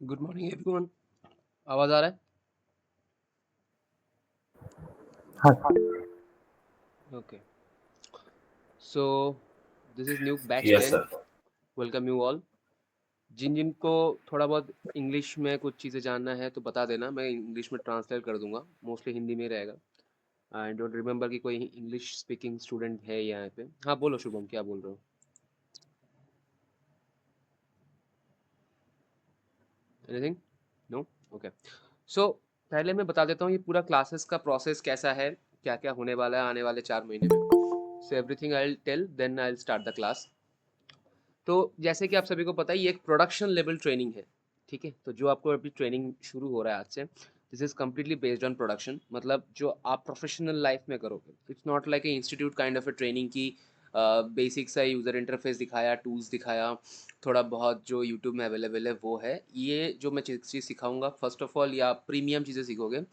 Good morning everyone. आवाज आ रहा है? हाँ okay, so this is new batch Yes, 10। sir. Welcome you all. जिन जिन को थोड़ा बहुत इंग्लिश में कुछ चीज़ें जानना है तो बता देना, मैं इंग्लिश में ट्रांसलेट कर दूंगा। मोस्टली हिंदी में रहेगा। आई डोंट रिमेम्बर कि कोई इंग्लिश स्पीकिंग स्टूडेंट है यहाँ पे। हाँ बोलो शुभम, क्या बोल रहे हो? एनीथिंग? नो? ओके, सो पहले मैं बता देता हूँ ये पूरा क्लासेस का प्रोसेस कैसा है, क्या क्या होने वाला है आने वाले 4 महीने में। So everything I will tell, then I will start the class. तो जैसे कि आप सभी को पता है ये एक प्रोडक्शन लेवल ट्रेनिंग है। ठीक है, तो जो आपको अभी ट्रेनिंग शुरू हो रहा है आज से, this is completely based on production. मतलब जो आप प्रोफेशनल लाइफ में करोगे, it's not like a institute kind of A training की बेसिक सा यूज़र इंटरफेस दिखाया, टूल्स दिखाया, थोड़ा बहुत जो यूट्यूब में अवेलेबल है वो है। ये जो मैं चीज़ सिखाऊंगा, फर्स्ट ऑफ ऑल या प्रीमियम चीज़ें सीखोगे।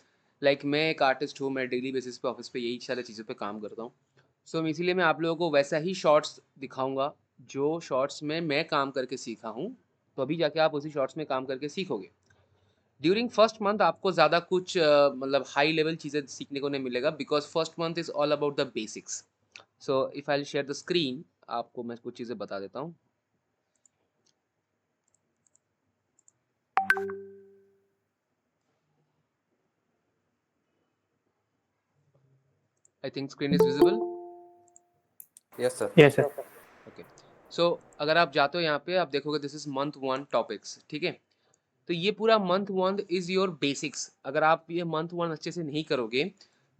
लाइक मैं एक आर्टिस्ट हूँ, मैं डेली बेसिस पे ऑफिस पे यही सारी चीज़ों पे काम करता हूँ। सो इसीलिए मैं आप लोगों को वैसा ही शॉर्ट्स दिखाऊंगा जो शॉर्ट्स में मैं काम करके सीखा हूँ। तो अभी जाके आप उसी शॉर्ट्स में काम करके सीखोगे। ड्यूरिंग फर्स्ट मंथ आपको ज़्यादा कुछ मतलब हाई लेवल चीज़ें सीखने को नहीं मिलेगा, because first month is all about the basics. So if I share the screen, आपको मैं कुछ चीज़ें बता देता हूँ। I think screen is visible. Yes, sir. Yes sir. Okay, so अगर आप जाते हो यहाँ पे, आप देखोगे दिस इज मंथ 1 टॉपिक्स। ठीक है, तो ये पूरा मंथ 1 इज योर बेसिक्स। अगर आप ये मंथ 1 अच्छे से नहीं करोगे,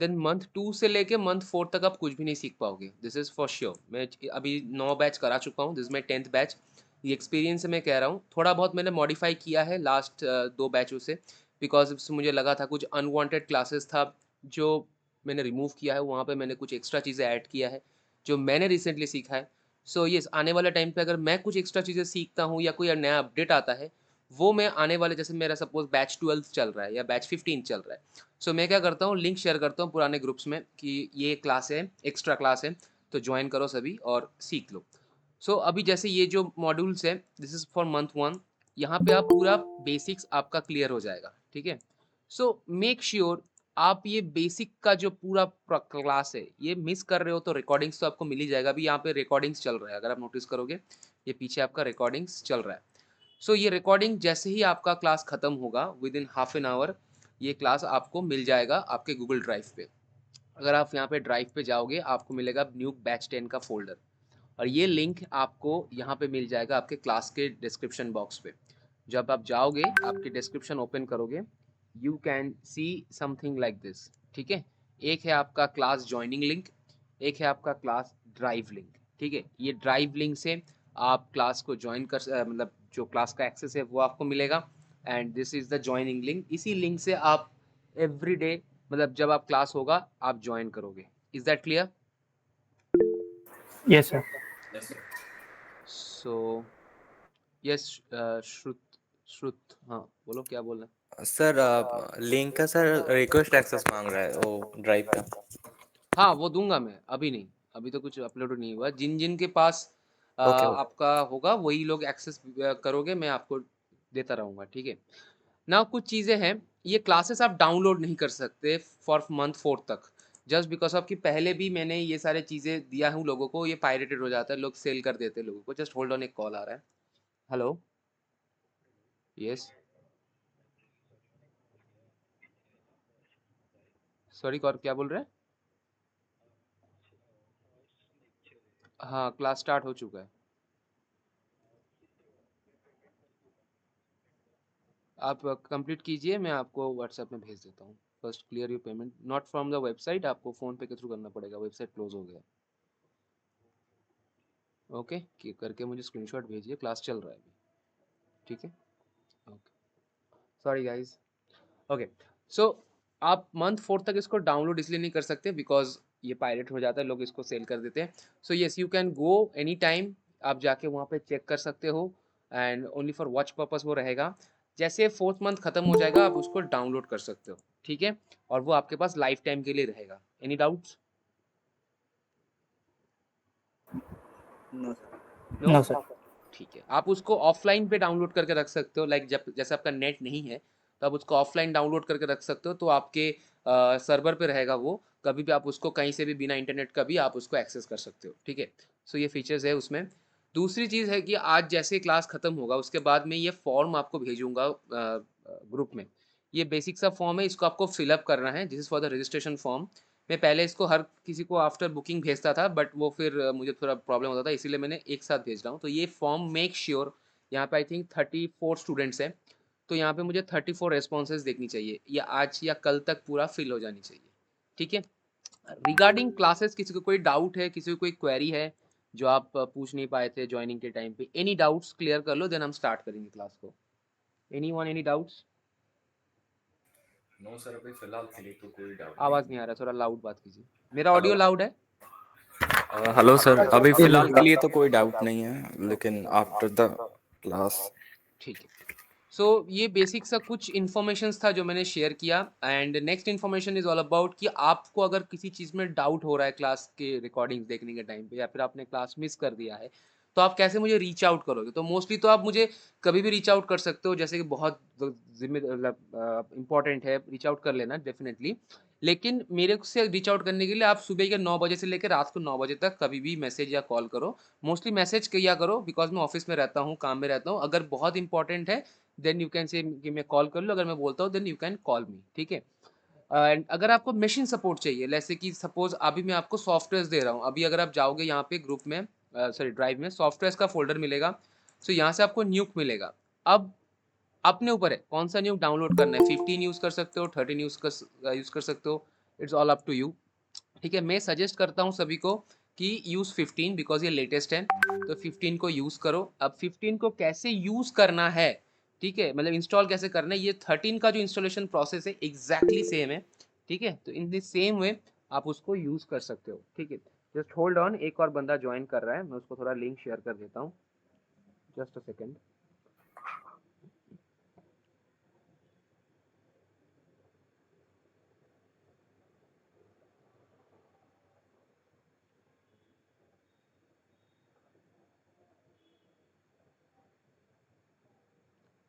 देन मंथ 2 से लेके मंथ 4 तक आप कुछ भी नहीं सीख पाओगे। This is for sure. मैं अभी 9 बैच करा चुका हूँ, this is my 10th batch. ये एक्सपीरियंस से मैं कह रहा हूँ, थोड़ा बहुत मैंने मॉडिफाई किया है लास्ट 2 बैचों से, बिकॉज मुझे लगा था कुछ अनवांटेड क्लासेस था जो मैंने रिमूव किया है। वहाँ पे मैंने कुछ एक्स्ट्रा चीज़ें ऐड किया है जो मैंने रिसेंटली सीखा है। सो ये आने वाले टाइम पे अगर मैं कुछ एक्स्ट्रा चीज़ें सीखता हूँ या कोई नया अपडेट आता है, वो मैं आने वाले, जैसे मेरा सपोज बैच 12 चल रहा है या बैच 15 चल रहा है, सो मैं क्या करता हूँ, लिंक शेयर करता हूँ पुराने ग्रुप्स में कि ये क्लास है, एक्स्ट्रा क्लास है, तो ज्वाइन करो सभी और सीख लो। सो अभी जैसे ये जो मॉड्यूल्स है, दिस इज फॉर मंथ 1। यहाँ पे आप पूरा बेसिक्स आपका क्लियर हो जाएगा। ठीक है, सो मेक श्योर आप ये बेसिक का जो पूरा क्लास है ये मिस कर रहे हो तो रिकॉर्डिंग्स तो आपको मिल ही जाएगा। अभी यहाँ पे रिकॉर्डिंग्स चल रहा है, अगर आप नोटिस करोगे ये पीछे आपका रिकॉर्डिंग्स चल रहा है। सो ये रिकॉर्डिंग जैसे ही आपका क्लास खत्म होगा, with in half an hour ये क्लास आपको मिल जाएगा आपके गूगल ड्राइव पे। अगर आप यहाँ पे ड्राइव पे जाओगे, आपको मिलेगा न्यू बैच 10 का फोल्डर, और ये लिंक आपको यहाँ पे मिल जाएगा आपके क्लास के डिस्क्रिप्शन बॉक्स पे। जब आप जाओगे, आपके डिस्क्रिप्शन ओपन करोगे, you can see something like this. ठीक है, एक है आपका क्लास ज्वाइनिंग लिंक, एक है आपका क्लास ड्राइव लिंक। ठीक है, ये ड्राइव लिंक से आप क्लास को ज्वाइन कर मतलब जो क्लास का एक्सेस है वो आपको मिलेगा। And this is the joining link. इसी लिंक से आप एवरी डे, मतलब जब आप क्लास होगा आप ज्वाइन करोगे। Is that clear? Yes sir. Yes, sir. So yes, श्रुत, श्रुत हाँ बोलो, क्या बोलना है? सर लिंक का सर रिक्वेस्ट एक्सेस मांग रहा है वो ड्राइव का। हाँ वो दूंगा मैं, अभी नहीं। अभी तो कुछ अपलोड नहीं हुआ। जिन जिन के पास ओके ओके आपका होगा वही लोग एक्सेस करोगे, मैं आपको देता रहूँगा। ठीक है ना, कुछ चीज़ें हैं, ये क्लासेस आप डाउनलोड नहीं कर सकते फॉर मंथ 4 तक, जस्ट बिकॉज ऑफ कि पहले भी मैंने ये सारे चीज़ें दिया हूँ लोगों को, ये पायरेटेड हो जाता है, लोग सेल कर देते हैं लोगों को। जस्ट होल्ड ऑन, एक कॉल आ रहा है। हेलो, यस, सॉरी, कौर क्या बोल रहे हैं? हाँ क्लास स्टार्ट हो चुका है। आप कंप्लीट कीजिए, मैं आपको व्हाट्सएप में भेज देता हूँ। First clear your payment not from the website, आपको फ़ोन पे के थ्रू करना पड़ेगा, वेबसाइट क्लोज हो गया। ओके, करके मुझे स्क्रीनशॉट भेजिए, क्लास चल रहा है अभी। ठीक है, ओके, सॉरी गाइज। ओके, सो आप मंथ 4 तक इसको डाउनलोड इसलिए नहीं कर सकते बिकॉज ये पायरेट हो जाता है, लोग इसको सेल कर देते हैं। So yes, you can go any time, आप जाके वहाँ पे चेक कर सकते हो, and only for watch purpose वो रहेगा। जैसे 4th मंथ खत्म हो जाएगा आप उसको डाउनलोड कर सकते हो। ठीक है, और वो आपके पास लाइफ टाइम के लिए रहेगा। Any doubts? No sir. No? ठीक है, आप उसको ऑफलाइन पे डाउनलोड करके रख सकते हो, लाइक जब जैसे आपका नेट नहीं है तो आप उसको ऑफलाइन डाउनलोड करके रख सकते हो, तो आपके सर्वर पे रहेगा वो, कभी भी आप उसको कहीं से भी बिना इंटरनेट का भी आप उसको एक्सेस कर सकते हो, ठीक है। सो ये फीचर्स है उसमें। दूसरी चीज़ है कि आज जैसे क्लास ख़त्म होगा उसके बाद मैं ये फॉर्म आपको भेजूंगा ग्रुप में। ये बेसिक सा फॉर्म है, इसको आपको फिलअप करना है, this is for the registration form. मैं पहले इसको हर किसी को आफ्टर बुकिंग भेजता था, बट वो फिर मुझे थोड़ा प्रॉब्लम होता था, इसीलिए मैंने एक साथ भेज रहा हूँ। तो ये फॉर्म मेक श्योर, यहाँ पे आई थिंक 34 स्टूडेंट्स हैं, तो यहाँ पे मुझे 34 रेस्पॉन्सेज देखनी चाहिए, या आज या कल तक पूरा फिल हो जानी चाहिए, ठीक है। रिगार्डिंग क्लासेस किसी को कोई डाउट है, किसी को कोई क्वेरी है जो आप पूछ नहीं पाए थे ज्वाइनिंग के टाइम पे, एनी डाउट्स क्लियर कर लो, देन हम स्टार्ट करेंगे क्लास को। Anyone, any doubts? No sir, अभी फिलहाल के लिए तो कोई डाउट आवाज़ नहीं आ रहा, थोड़ा लाउड बात कीजिए। मेरा ऑडियो लाउड है? नहीं। हेलो सर, अभी फिलहाल के लिए तो कोई डाउट नहीं है, लेकिन आफ्टर द क्लास। ठीक है। सो ये बेसिक सा कुछ इन्फॉर्मेशंस था जो मैंने शेयर किया, and next information is all about कि आपको अगर किसी चीज़ में डाउट हो रहा है क्लास के रिकॉर्डिंग्स देखने के टाइम पे, या फिर आपने क्लास मिस कर दिया है, तो आप कैसे मुझे रीच आउट करोगे? तो मोस्टली तो आप मुझे कभी भी रीच आउट कर सकते हो, जैसे कि बहुत इंपॉर्टेंट है रीच आउट कर लेना डेफिनेटली, लेकिन मेरे से रीच आउट करने के लिए आप सुबह के 9 बजे से लेकर रात को 9 बजे तक कभी भी मैसेज या कॉल करो। मोस्टली मैसेज किया करो, बिकॉज मैं ऑफिस में रहता हूँ, काम में रहता हूँ। अगर बहुत इंपॉर्टेंट है देन यू कैन से कि मैं कॉल कर लो, अगर मैं बोलता हूँ then you can call me, ठीक है। एंड अगर आपको मशीन सपोर्ट चाहिए, जैसे कि सपोज अभी मैं आपको सॉफ्टवेयर दे रहा हूँ, अभी अगर आप जाओगे यहाँ पे ग्रुप में, सॉरी ड्राइव में सॉफ्टवेयर का फोल्डर मिलेगा, सो यहाँ से आपको न्यूक मिलेगा। अब अपने ऊपर है कौन सा न्यूक डाउनलोड करना है, 15 यूज़ कर सकते हो, 13 यूज़ कर सकते हो, it's all up to you, ठीक है। मैं सजेस्ट करता हूँ सभी को कि यूज़ 15, बिकॉज ये लेटेस्ट है, तो 15 को यूज़ करो। अब 15 को कैसे यूज़ करना है, ठीक है, मतलब इंस्टॉल कैसे करना है, ये 13 का जो इंस्टॉलेशन प्रोसेस है एग्जैक्टली सेम है, ठीक है। तो इन द सेम वे आप उसको यूज़ कर सकते हो, ठीक है। जस्ट होल्ड ऑन, एक और बंदा ज्वाइन कर रहा है, मैं उसको थोड़ा लिंक शेयर कर देता हूँ, जस्ट अ सेकेंड।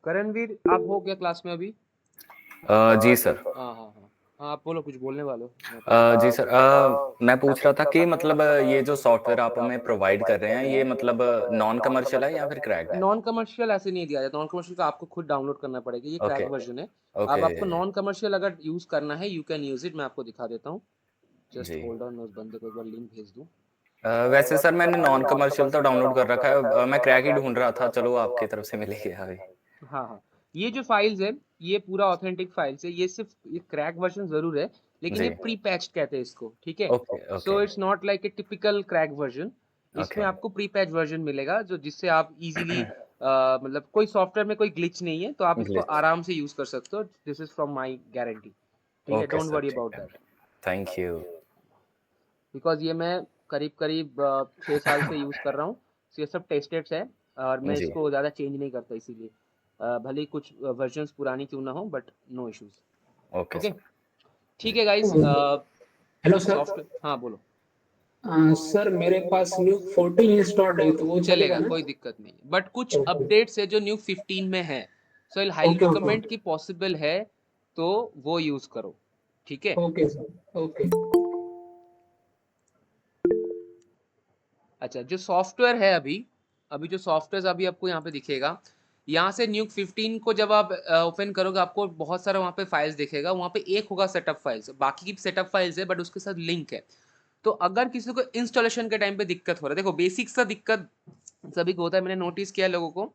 करणवीर, आप हो क्या क्लास में अभी? जी सर। हाँ हाँ हाँ हाँ, आप बोलो, कुछ बोलने वाले हो? जी सर, मैं पूछ रहा था कि मतलब ये जो सॉफ्टवेयर आप हमें प्रोवाइड कर रहे हैं, ये मतलब नॉन कमर्शियल है या फिर क्रैक्ड है? नॉन कमर्शियल ऐसे नहीं दिया जाता, नॉन कमर्शियल का आपको खुद डाउनलोड करना पड़ेगा, ये क्रैक ओके। वर्जन है। अब ओके आपको नॉन कमर्शियल अगर यूज़ करना है यू कैन यूज़ इट, मैं आपको दिखा देता हूँ, जस्ट जी। होल्ड ऑन, मैं उस बंदे को एक बार लिंक भेज दूँ। वैसे सर मैंने नॉन कमर्शियल तो डाउनलोड कर रखा है, मैं क्रैक ही ढूंढ रहा था, चलो आपकी तरफ से मिल गया अभी। हाँ हाँ, ये जो फाइल्स है ये पूरा ऑथेंटिक फाइल्स है, ये सिर्फ ये क्रैक वर्जन ज़रूर है, लेकिन जी। ये प्री पैच्ड कहते हैं इसको, ठीक है। Okay okay so it's not like a typical crack version, इसमें ओके आपको प्री पैच वर्जन मिलेगा, जो जिससे आप इजीली मतलब कोई सॉफ्टवेयर में कोई ग्लिच नहीं है, तो आप इसको ग्लिच। आराम से यूज़ कर सकते हो, this is from my guarantee, ठीक है, ओके डोंट सर, वरी ठीक अबाउट है। दैट। Thank you. बिकॉज ये मैं करीब करीब 6 साल से यूज़ कर रहा हूँ, तो ये सब टेस्टेड है, और मैं जी। इसको ज़्यादा चेंज नहीं करता, इसीलिए भले ही कुछ वर्जन्स पुरानी क्यों ना हो, but no issues, okay okay. Sir. ठीक जी। है गाइस, हेलो सर। सॉफ्टवेयर, हाँ बोलो। सर मेरे पास न्यू 14 इंस्टॉल्ड है तो वो चलेगा चलेगा, ना? कोई दिक्कत नहीं, बट कुछ ओके अपडेट्स है जो न्यू 15 में है, सो आई हाईली ओके रिकमेंड कि पॉसिबल है तो वो यूज़ करो, ठीक है। Okay sir okay. अच्छा, जो सॉफ्टवेयर है अभी अभी जो सॉफ्टवेयर अभी आपको यहाँ पे दिखेगा, यहाँ से न्यू 15 को जब आप ओपन करोगे आपको बहुत सारा वहाँ पे फाइल्स दिखेगा, वहाँ पे एक होगा सेटअप फाइल्स, बाकी की सेटअप फाइल्स है बट उसके साथ लिंक है। तो अगर किसी को इंस्टॉलेशन के टाइम पे दिक्कत हो रहा है, देखो बेसिक सा दिक्कत सभी को होता है, मैंने नोटिस किया है लोगों को,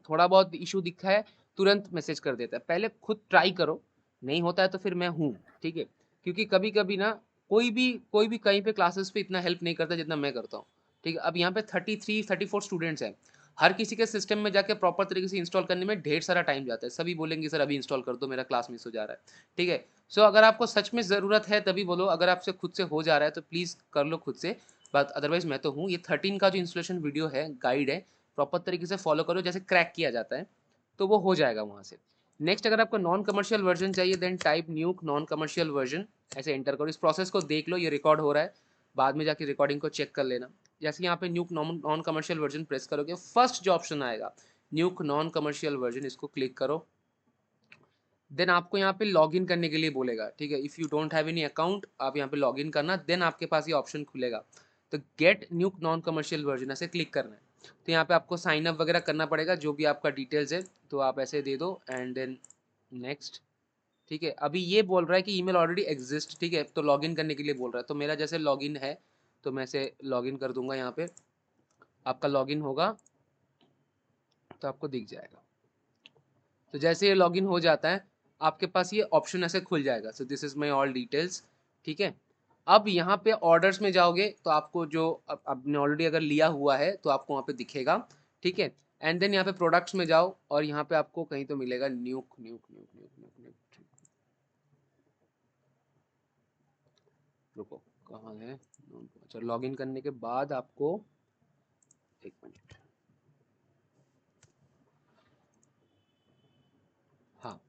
थोड़ा बहुत इशू दिखा है तुरंत मैसेज कर देता है, पहले खुद ट्राई करो, नहीं होता है तो फिर मैं हूँ, ठीक है। क्योंकि कभी कभी ना कोई भी कहीं पे क्लासेस पे इतना हेल्प नहीं करता जितना मैं करता हूँ, ठीक है। अब यहाँ पे 34 स्टूडेंट्स हैं, हर किसी के सिस्टम में जाके प्रॉपर तरीके से इंस्टॉल करने में ढेर सारा टाइम जाता है, सभी बोलेंगे सर अभी इंस्टॉल कर दो, मेरा क्लास मिस हो जा रहा है, ठीक है। सो अगर आपको सच में ज़रूरत है तभी बोलो, अगर आपसे खुद से हो जा रहा है तो प्लीज़ कर लो खुद से, बट अदरवाइज मैं तो हूँ। ये 13 का जो इंस्टॉलेशन वीडियो है, गाइड है, प्रॉपर तरीके से फॉलो करो, जैसे क्रैक किया जाता है तो वो हो जाएगा वहाँ से। नेक्स्ट, अगर आपको नॉन कमर्शियल वर्जन चाहिए then type Nuke non commercial version, ऐसे एंटर करो, इस प्रोसेस को देख लो, ये रिकॉर्ड हो रहा है, बाद में जाके रिकॉर्डिंग को चेक कर लेना। जैसे यहाँ पे न्यूक नॉन कमर्शियल वर्जन प्रेस करोगे, फर्स्ट जो ऑप्शन आएगा न्यूक नॉन कमर्शियल वर्जन, इसको क्लिक करो। देन आपको यहाँ पे लॉगिन करने के लिए बोलेगा, ठीक है। If you don't have any account, आप यहाँ पे लॉगिन करना, देन आपके पास ये ऑप्शन खुलेगा। तो get Nuke non commercial version ऐसे क्लिक करना है। तो यहाँ पे आपको साइन अप वगैरह करना पड़ेगा, जो भी आपका डिटेल्स है तो आप ऐसे दे दो एंड देन नेक्स्ट, ठीक है। अभी ये बोल रहा है कि ईमेल ऑलरेडी एग्जिस्ट, ठीक है, तो लॉगिन करने के लिए बोल रहा है। तो मेरा जैसे लॉगिन है तो मैं ऐसे लॉगिन कर दूंगा। यहाँ पे आपका लॉगिन होगा तो आपको दिख जाएगा। तो जैसे ये लॉगिन हो जाता है आपके पास ये ऑप्शन ऐसे खुल जाएगा, सो this is my all details, ठीक है। अब यहाँ पे ऑर्डर्स में जाओगे तो आपको जो आपने ऑलरेडी अगर लिया हुआ है तो आपको वहाँ पे दिखेगा, ठीक है। एंड देन यहाँ पे प्रोडक्ट्स में जाओ और यहाँ पे आपको कहीं तो मिलेगा न्यूक न्यूक न्यूक न्यूक न्यूक न्यूक, रुको कहाँ है। अच्छा, लॉगिन करने के बाद आपको एक मिनट, हाँ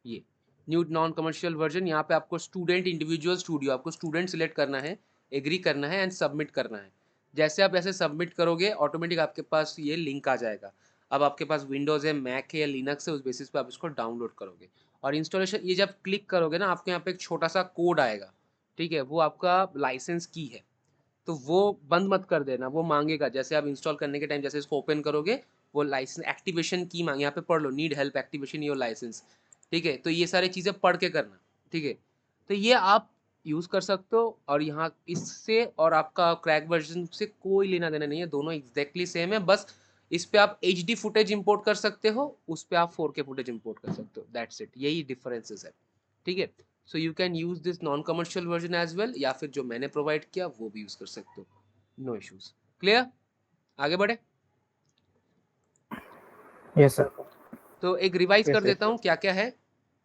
ये न्यू नॉन कमर्शियल वर्जन, यहाँ पे आपको स्टूडेंट इंडिविजुअल स्टूडियो, आपको स्टूडेंट सिलेक्ट करना है, एग्री करना है एंड सबमिट करना है। जैसे आप ऐसे सबमिट करोगे ऑटोमेटिक आपके पास ये लिंक आ जाएगा। अब आपके पास विंडोज़ है, मैक है या लिनक्स है, उस बेसिस पे आप इसको डाउनलोड करोगे। और इंस्टॉलेशन ये जब क्लिक करोगे ना, आपके यहाँ पे एक छोटा सा कोड आएगा, ठीक है, वो आपका लाइसेंस की है। तो वो बंद मत कर देना, वो मांगेगा जैसे आप इंस्टॉल करने के टाइम जैसे इसको ओपन करोगे वो लाइसेंस एक्टिवेशन की मांगे, यहाँ पे पढ़ लो, need help activation your licence, ठीक है। तो ये सारी चीज़ें पढ़ के करना, ठीक है। तो ये आप यूज़ कर सकते हो। और यहाँ इससे और आपका क्रैक वर्जन से कोई लेना देना नहीं है, दोनों एग्जैक्टली सेम है। बस इस पे आप HD फुटेज इंपोर्ट कर सकते हो, उस पे आप 4K फुटेज इंपोर्ट कर सकते हो, दैट्स इट, यही डिफरेंसेस है, ठीक है। So you can use this non commercial version as well, या फिर जो मैंने प्रोवाइड किया वो भी यूज कर सकते हो, नो इश्यूज। क्लियर, आगे बढ़े। Yes sir. तो एक रिवाइज कर Yes, देता हूँ क्या क्या है।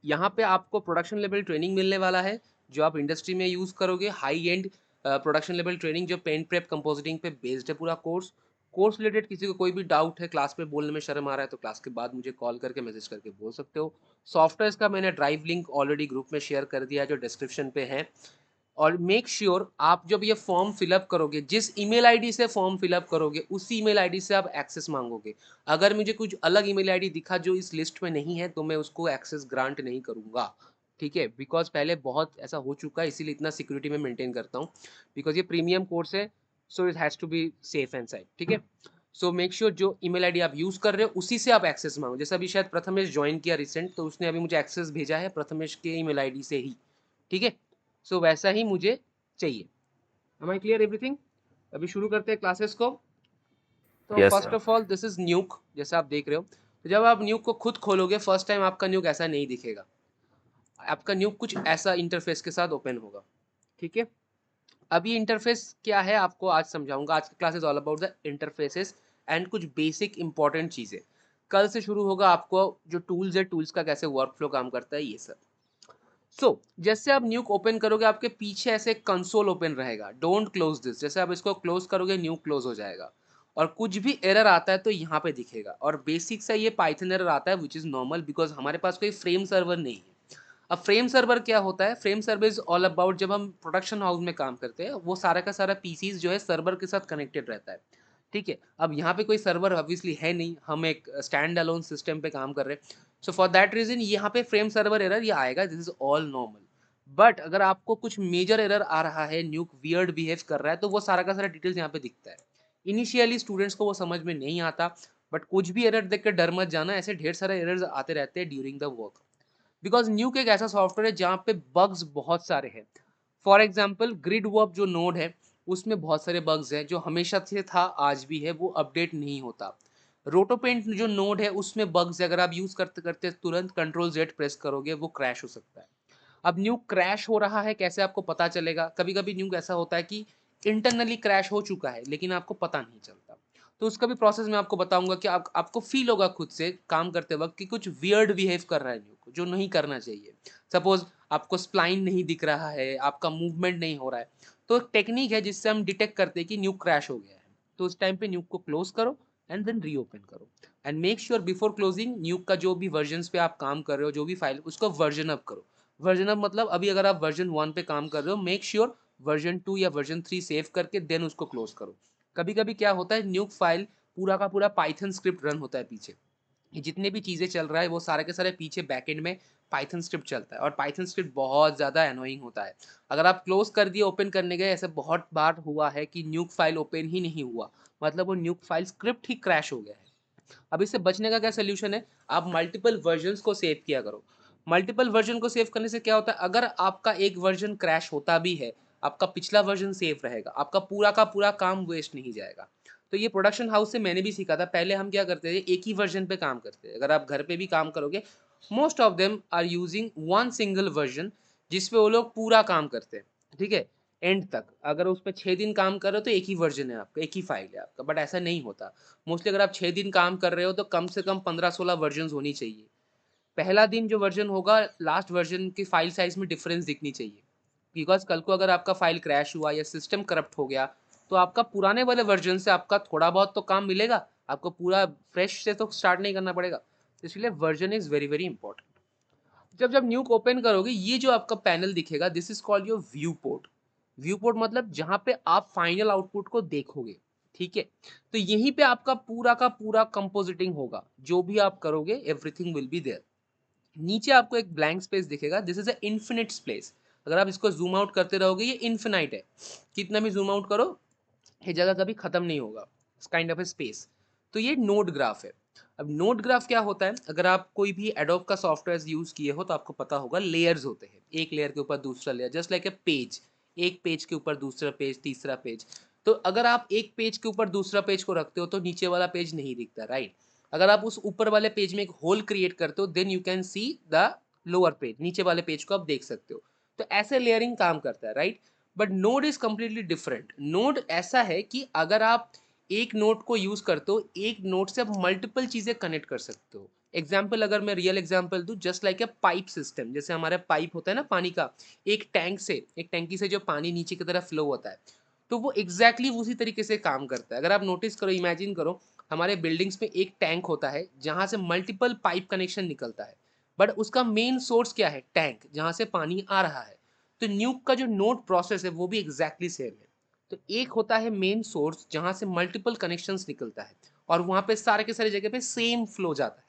यहाँ पे आपको प्रोडक्शन लेवल ट्रेनिंग मिलने वाला है जो आप इंडस्ट्री में यूज़ करोगे, high and production level training जो पेन प्रेप कंपोजिटिंग पे बेस्ड है पूरा कोर्स। कोर्स रिलेटेड किसी को कोई भी डाउट है, क्लास पे बोलने में शर्म आ रहा है, तो क्लास के बाद मुझे कॉल करके मैसेज करके बोल सकते हो। सॉफ्टवेयर का मैंने ड्राइव लिंक ऑलरेडी ग्रुप में शेयर कर दिया है जो डिस्क्रिप्शन पे है। और मेक श्योर आप जब ये फॉर्म फिलअप करोगे, जिस ईमेल आईडी से फॉर्म फिलअप करोगे उसी ईमेल आईडी से आप एक्सेस मांगोगे। अगर मुझे कुछ अलग ईमेल आईडी दिखा जो इस लिस्ट में नहीं है तो मैं उसको एक्सेस ग्रांट नहीं करूंगा, ठीक है। बिकॉज पहले बहुत ऐसा हो चुका है, इसीलिए इतना सिक्योरिटी में मेंटेन करता हूँ, बिकॉज ये प्रीमियम कोर्स है, so it has to be safe and side, ठीक है। सो मेक श्योर जो ईमेल आईडी आप यूज़ कर रहे हो उसी से आप एक्सेस मांगो। जैसे अभी शायद प्रथमेश ज्वाइन किया रिसेंट, तो उसने अभी मुझे एक्सेस भेजा है प्रथमेश के ईमेल आईडी से ही, ठीक है। सो वैसा ही मुझे चाहिए। Am I clear everything? अभी शुरू करते हैं क्लासेस को। तो Yes, first sir. Of all this is न्यूक, जैसा आप देख रहे हो। तो जब आप न्यूक को खुद खोलोगे फर्स्ट टाइम आपका न्यूक ऐसा नहीं दिखेगा, आपका न्यूक कुछ ऐसा इंटरफेस के साथ ओपन होगा, ठीक है। अब ये इंटरफेस क्या है आपको आज समझाऊंगा। आज की class is all about the interfaces and कुछ बेसिक इंपॉर्टेंट चीज़ें। कल से शुरू होगा आपको जो टूल्स है, टूल्स का कैसे वर्कफ्लो काम करता है ये सब। जैसे आप न्यूक ओपन करोगे आपके पीछे ऐसे कंसोल ओपन रहेगा, डोंट क्लोज दिस। जैसे आप इसको क्लोज करोगे न्यूक क्लोज हो जाएगा और कुछ भी एरर आता है तो यहाँ पे दिखेगा। और बेसिक सा ये पाइथन एरर आता है विच इज़ नॉर्मल, बिकॉज हमारे पास कोई फ्रेम सर्वर नहीं है। अब फ्रेम सर्वर क्या होता है? Frame server is all about, जब हम प्रोडक्शन हाउस में काम करते हैं वो सारा का सारा पीसीज जो है सर्वर के साथ कनेक्टेड रहता है, ठीक है। अब यहाँ पे कोई सर्वर ऑब्वियसली है नहीं, हम एक स्टैंड अलोन सिस्टम पे काम कर रहे हैं। सो फॉर दैट रीजन यहाँ पे फ्रेम सर्वर एरर ये आएगा, this is all normal. But अगर आपको कुछ मेजर एरर आ रहा है, न्यूक वियर्ड बिहेव कर रहा है, तो वो सारा का सारा डिटेल्स यहाँ पे दिखता है। इनिशियली स्टूडेंट्स को वो समझ में नहीं आता, बट कुछ भी एरर देख कर डर मत जाना, ऐसे ढेर सारे एरर्स आते रहते हैं ड्यूरिंग द वर्क। बिकॉज न्यूक एक ऐसा सॉफ्टवेयर है जहाँ पे बग्स बहुत सारे हैं। फॉर एग्जाम्पल ग्रिड वर्ब जो नोड है उसमें बहुत सारे बग्स हैं, जो हमेशा से था आज भी है, वो अपडेट नहीं होता। रोटोपेंट जो नोड है उसमें बग्स है, अगर आप यूज़ करते करते तुरंत Ctrl+Z प्रेस करोगे वो क्रैश हो सकता है। अब न्यूक क्रैश हो रहा है कैसे आपको पता चलेगा? कभी कभी न्यूक ऐसा होता है कि इंटरनली क्रैश हो चुका है लेकिन आपको पता नहीं चलता। तो उसका भी प्रोसेस मैं आपको बताऊंगा कि आपको फील होगा खुद से काम करते वक्त कि कुछ वियर्ड बिहेव कर रहा है न्यूक, जो नहीं करना चाहिए। सपोज आपको स्प्लाइन नहीं दिख रहा है, आपका मूवमेंट नहीं हो रहा है, तो टेक्निक है जिससे हम डिटेक्ट करते हैं कि न्यूक क्रैश हो गया है। तो उस टाइम पे न्यूक को क्लोज करो एंड देन रीओपन करो and make sure before closing न्यूक का जो भी वर्जन पे आप काम कर रहे हो, जो भी फाइल, उसको वर्जन अप करो। वर्जन अप मतलब अभी अगर आप वर्जन 1 पे काम कर रहे हो, मेक श्योर वर्जन 2 या वर्जन 3 सेव करके देन उसको क्लोज करो। कभी कभी क्या होता है, न्यूक फाइल पूरा का पूरा पाइथन स्क्रिप्ट रन होता है पीछे, ये जितने भी चीज़ें चल रहा है वो सारे के सारे पीछे बैकएंड में पाइथन स्क्रिप्ट चलता है, और पाइथन स्क्रिप्ट बहुत ज़्यादा एनोइंग होता है। अगर आप क्लोज कर दिए, ओपन करने गए, ऐसे बहुत बार हुआ है कि न्यूक फाइल ओपन ही नहीं हुआ, मतलब वो न्यूक फाइल स्क्रिप्ट ही क्रैश हो गया है। अब इससे बचने का क्या सोल्यूशन है, आप मल्टीपल वर्जन्स को सेव किया करो। मल्टीपल वर्जन को सेव करने से क्या होता है, अगर आपका एक वर्जन क्रैश होता भी है, आपका पिछला वर्जन सेव रहेगा, आपका पूरा का पूरा काम वेस्ट नहीं जाएगा। तो ये प्रोडक्शन हाउस से मैंने भी सीखा था। पहले हम क्या करते थे, एक ही वर्जन पे काम करते थे। अगर आप घर पे भी काम करोगे, most of them are using one single version, जिसपे वो लोग पूरा काम करते हैं, ठीक है, एंड तक। अगर उस पर 6 दिन काम कर रहे हो तो एक ही वर्जन है आपका, एक ही फाइल है आपका, बट ऐसा नहीं होता। मोस्टली अगर आप 6 दिन काम कर रहे हो तो कम से कम 15-16 वर्जन होनी चाहिए। पहला दिन जो वर्जन होगा, लास्ट वर्जन की फाइल साइज में डिफरेंस दिखनी चाहिए, बिकॉज कल को अगर आपका फाइल क्रैश हुआ या सिस्टम करप्ट हो गया, तो आपका पुराने वाले वर्जन से आपका थोड़ा बहुत तो काम मिलेगा, आपको पूरा फ्रेश से तो स्टार्ट नहीं करना पड़ेगा। इसलिए version is very very important. जब जब न्यूक ओपन करोगे, ये जो आपका पैनल दिखेगा, this is called your view port. View port मतलब जहां पे आप फाइनल आउटपुट को देखोगे, ठीक है। तो यहीं पे आपका पूरा का पूरा कंपोजिटिंग होगा, जो भी आप करोगे एवरीथिंग विल बी देयर। नीचे आपको एक ब्लैंक स्पेस दिखेगा, this is a infinite space. अगर आप इसको जूम आउट करते रहोगे, ये इन्फिनाइट है, कितना भी जूम आउट करो ये जगह कभी खत्म नहीं होगा, काइंड ऑफ ए स्पेस। तो ये नोड ग्राफ है। अब नोड ग्राफ क्या होता है, अगर आप कोई भी एडोब का सॉफ्टवेयर यूज किए हो तो आपको पता होगा, लेयर्स होते हैं, एक लेयर के ऊपर दूसरा layer, just like a page, एक पेज के ऊपर दूसरा पेज, तीसरा पेज। तो अगर आप एक पेज के ऊपर दूसरा पेज को रखते हो तो नीचे वाला पेज नहीं दिखता, राइट। अगर आप उस ऊपर वाले पेज में एक होल क्रिएट करते हो, then you can see the lower page, नीचे वाले पेज को आप देख सकते हो। तो ऐसे लेयरिंग काम करता है, right. But node is completely different. Node ऐसा है कि अगर आप एक नोड को यूज करते हो, एक नोड से आप मल्टीपल चीजें कनेक्ट कर सकते हो। एग्जाम्पल, अगर मैं रियल एग्जाम्पल दूं, just like a pipe system, जैसे हमारे पाइप होता है ना पानी का, एक टैंक से, एक टैंकी से जो पानी नीचे की तरफ फ्लो होता है, तो वो एग्जैक्टली उसी तरीके से काम करता है। अगर आप नोटिस करो, इमेजिन करो, हमारे बिल्डिंग्स में एक टैंक होता है जहां से मल्टीपल पाइप कनेक्शन निकलता है, बट उसका मेन सोर्स क्या है, टैंक, जहां से पानी आ रहा है। तो न्यूक का जो नोड प्रोसेस है वो भी एग्जैक्टली सेम है। तो एक होता है मेन सोर्स जहां से मल्टीपल कनेक्शंस निकलता है, और वहां पे सारे के सारे जगह पे सेम फ्लो जाता है।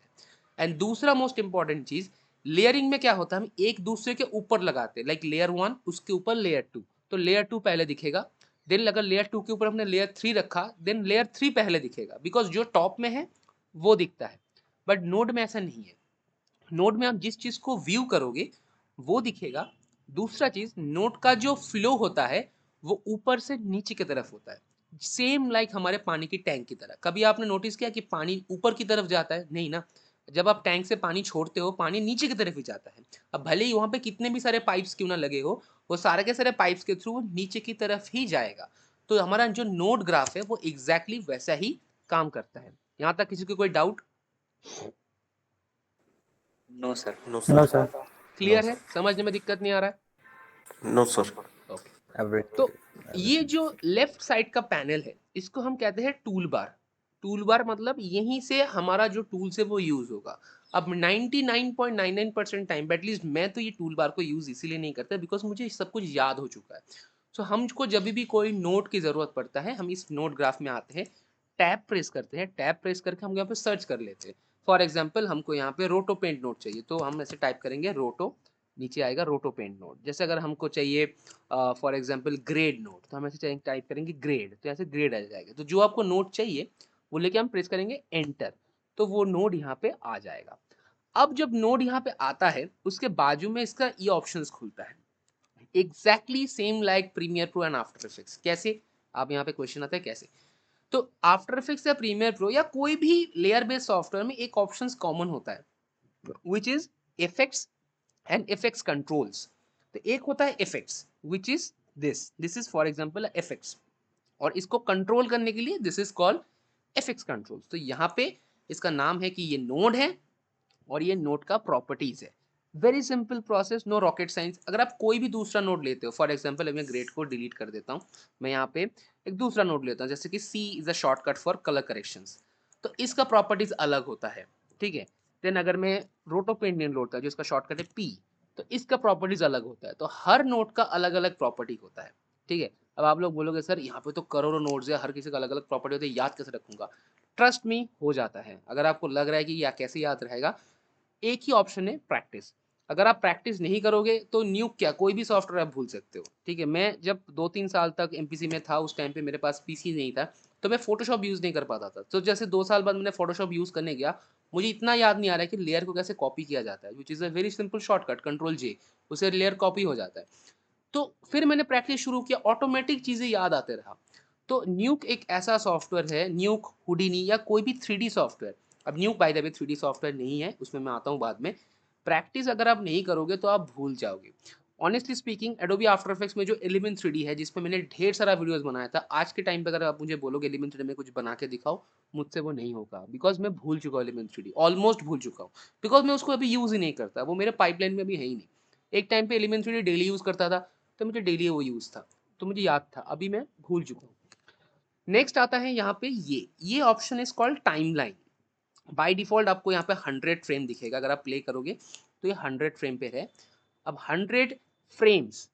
एंड दूसरा मोस्ट इंपॉर्टेंट चीज, लेयरिंग में क्या होता है, हम एक दूसरे के ऊपर लगाते हैं, लाइक लेयर 1 उसके ऊपर लेयर 2, तो लेयर 2 पहले दिखेगा। देन अगर लेयर 2 के ऊपर हमने लेयर 3 रखा, देन लेयर 3 पहले दिखेगा, बिकॉज जो टॉप में है वो दिखता है। बट नोड में ऐसा नहीं है। नोड में आप जिस चीज को व्यू करोगे वो दिखेगा। दूसरा चीज, नोड का जो फ्लो होता है वो ऊपर से नीचे की तरफ होता है, सेम लाइक हमारे पानी की टैंक की तरह। कभी आपने नोटिस किया कि पानी ऊपर की तरफ जाता है? नहीं ना। जब आप टैंक से पानी छोड़ते हो, पानी नीचे की तरफ ही जाता है। अब भले ही वहां पे कितने भी सारे पाइप्स क्यों ना लगे हो, वो सारे के सारे पाइप्स के थ्रू वो नीचे की तरफ ही जाएगा। तो हमारा जो नोड ग्राफ है वो एग्जैक्टली वैसा ही काम करता है। यहाँ तक किसी को कोई doubt? No sir. No no sir. Sir. Clear है? समझने में दिक्कत नहीं आ रहा है? No sir. ओके। तो ये जो लेफ्ट साइड का पैनल है, इसको हम कहते हैं टूल बार। टूल बार मतलब यहीं से हमारा जो टूल्स है वो यूज होगा। अब 99.99% टाइम, एटलीस्ट मैं तो ये टूल बार को यूज इसीलिए नहीं करता बिकॉज मुझे सब कुछ याद हो चुका है। सो हमको जब भी कोई नोट की जरूरत पड़ता है, हम इस नोट ग्राफ में आते हैं, टैब प्रेस करते हैं, टैब प्रेस करके हम यहाँ पे सर्च कर लेते हैं। फॉर एग्जाम्पल, हमको यहाँ पे रोटो पेंट नोट चाहिए, तो हम ऐसे टाइप करेंगे रोटो, नीचे आएगा रोटो पेंट नोट। जैसे अगर हमको चाहिए फॉर एग्जाम्पल ग्रेड नोट, तो हम ऐसे टाइप करेंगे ग्रेड, तो ऐसे ग्रेड आ जाएगा। तो जो आपको नोट चाहिए वो लेके हम प्रेस करेंगे एंटर, तो वो नोड यहाँ पे आ जाएगा। अब जब नोड यहाँ पे आता है, उसके बाजू में इसका ये ऑप्शंस खुलता है, exactly same like Premiere Pro and After Effects. कैसे? आप यहाँ पे क्वेश्चन आता है कैसे। तो आफ्टर इफेक्ट्स या प्रीमियर प्रो या कोई भी लेयर बेस्ड सॉफ्टवेयर में एक ऑप्शन कॉमन होता है, which is effects and effects controls. तो एक होता है effects, which is this is for example effects, और इसको कंट्रोल करने के लिए this is called effects controls. तो यहाँ पे इसका नाम है कि ये नोड है और ये नोड का प्रॉपर्टीज है। Very simple process, no rocket science. अगर आप कोई भी दूसरा नोड लेते हो, फॉर एग्जाम्पल मैं ग्रेड को डिलीट कर देता हूँ, मैं यहाँ पे एक दूसरा नोड लेता हूँ, जैसे कि C is a shortcut for colour corrections, तो इसका प्रॉपर्टीज अलग होता है, ठीक है। देन अगर मैं रोटो पेंट नोड लेता हूँ जिसका शॉर्टकट है पी, तो इसका प्रॉपर्टीज अलग होता है। तो हर नोड का अलग अलग प्रॉपर्टी होता है, ठीक है। अब आप लोग बोलोगे सर यहाँ पे तो करोड़ों नोड्स है, हर किसी का अलग अलग प्रॉपर्टी होती है, याद कैसे रखूंगा? ट्रस्ट मी, हो जाता है। अगर आपको लग रहा है कि या कैसे याद रहेगा, एक ही ऑप्शन है, प्रैक्टिस। अगर आप प्रैक्टिस नहीं करोगे तो न्यूक क्या, कोई भी सॉफ्टवेयर आप भूल सकते हो। ठीक है, मैं जब 2-3 साल तक एमपीसी में था, उस टाइम पे मेरे पास पीसी नहीं था, तो मैं फोटोशॉप यूज़ नहीं कर पाता था। तो जैसे 2 साल बाद मैंने फोटोशॉप यूज़ करने गया, मुझे इतना याद नहीं आ रहा है कि लेयर को कैसे कॉपी किया जाता है, which is a very simple shortcut, control J, उससे लेयर कॉपी हो जाता है। तो फिर मैंने प्रैक्टिस शुरू किया, ऑटोमेटिक चीज़ें याद आते रहा। तो न्यूक एक ऐसा सॉफ्टवेयर है, न्यूक, हुडिनी या कोई भी 3D सॉफ्टवेयर। अब न्यूक by the way 3D software नहीं है, उसमें मैं आता हूँ बाद में। प्रैक्टिस अगर आप नहीं करोगे तो आप भूल जाओगे। Honestly speaking, Adobe after effects में जो एलिमेंट 3D है, जिसमें मैंने ढेर सारा वीडियोस बनाया था, आज के टाइम पे अगर आप मुझे बोलोगे एलिमेंट 3D में कुछ बना के दिखाओ, मुझसे वो नहीं होगा, बिकॉज मैं भूल चुका हूँ एलिमेंट 3D, ऑलमोस्ट भूल चुका हूँ, बिकॉज मैं उसको अभी यूज़ ही नहीं करता, वो मेरे पाइपलाइन में भी है ही नहीं। एक टाइम पे एलिमेंट 3D डेली यूज़ करता था, तो मुझे डेली वो यूज़ था, तो मुझे याद था, अभी मैं भूल चुका हूँ। नेक्स्ट आता है यहाँ पे ये option is called timeline. By default आपको यहाँ पे 100 फ्रेम दिखेगा, अगर आप प्ले करोगे तो ये 100 फ्रेम पे है। अब 100 फ्रेम्स,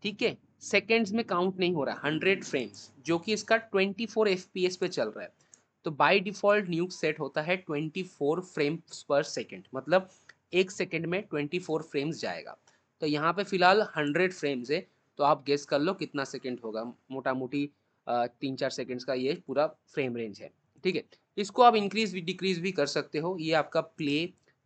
ठीक है, सेकेंड्स में काउंट नहीं हो रहा है, 100 फ्रेम्स, जो कि इसका 24 FPS पे चल रहा है। तो बाय डिफॉल्ट न्यूक सेट होता है 24 फ्रेम्स पर सेकेंड, मतलब एक सेकेंड में 24 फ्रेम्स जाएगा। तो यहाँ पे फिलहाल 100 फ्रेम्स है, तो आप गेस कर लो कितना सेकेंड होगा, मोटा मोटी 3-4 सेकेंड्स का ये पूरा फ्रेम रेंज है। ठीक है, इसको आप इंक्रीज भी डिक्रीज भी कर सकते हो। ये आपका प्ले,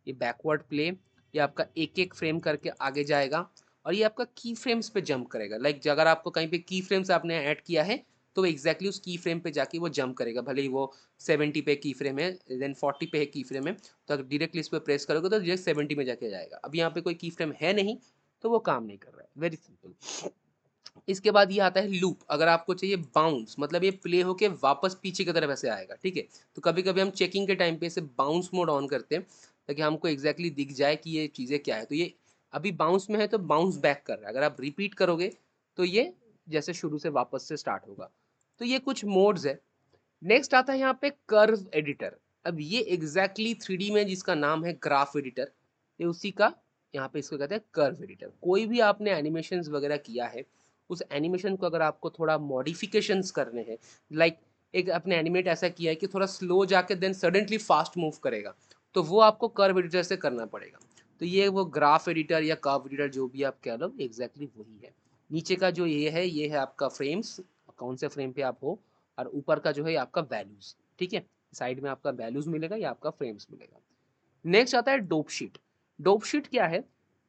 ये बैकवर्ड प्ले, ये आपका एक एक फ्रेम करके आगे जाएगा, और ये आपका की फ्रेम्स पे जंप करेगा। लाइक अगर आपको कहीं पे की फ्रेम्स आपने ऐड किया है, तो एग्जैक्टली उस की फ्रेम पे जाके वो जंप करेगा, भले ही वो 70 पे की फ्रेम है, देन 40 पे की फ्रेम है, तो अगर डायरेक्टली इस पर प्रेस करोगे तो डायरेक्ट 70 में जाके जाएगा। अब यहाँ पे कोई की फ्रेम है नहीं, तो वो काम नहीं कर रहा है, वेरी सिंपल। इसके बाद ये आता है लूप। अगर आपको चाहिए बाउंस, मतलब ये प्ले होके वापस पीछे की तरफ ऐसे आएगा, ठीक है, तो कभी कभी हम चेकिंग के टाइम पे इसे बाउंस मोड ऑन करते हैं, ताकि हमको एग्जैक्टली दिख जाए कि ये चीज़ें क्या है। तो ये अभी बाउंस में है, तो बाउंस बैक कर रहा है, अगर आप रिपीट करोगे तो ये जैसे शुरू से वापस से स्टार्ट होगा। तो ये कुछ मोड्स है। नेक्स्ट आता है यहाँ पे कर्व एडिटर। अब ये एग्जैक्टली 3D में जिसका नाम है ग्राफ एडिटर, ये उसी का यहाँ पे इसको कहते हैं कर्व एडिटर। कोई भी आपने एनिमेशंस वगैरह किया है, उस एनिमेशन को अगर आपको थोड़ा मॉडिफिकेशंस करने हैं, लाइक एक आपने एनिमेट ऐसा किया है कि थोड़ा स्लो जाके देन सडनली फास्ट मूव करेगा, तो वो आपको कर्व एडिटर से करना पड़ेगा। तो ये वो ग्राफ एडिटर या कर्व एडिटर जो भी आप कह लो, एग्जैक्टली वही है। नीचे का जो ये है आपका फ्रेम्स, कौन से फ्रेम पे आप हो, और ऊपर का जो है आपका वैल्यूज। ठीक है, साइड में आपका वैल्यूज मिलेगा या आपका फ्रेम्स मिलेगा। नेक्स्ट आता है डोप शीट। डोप शीट क्या है?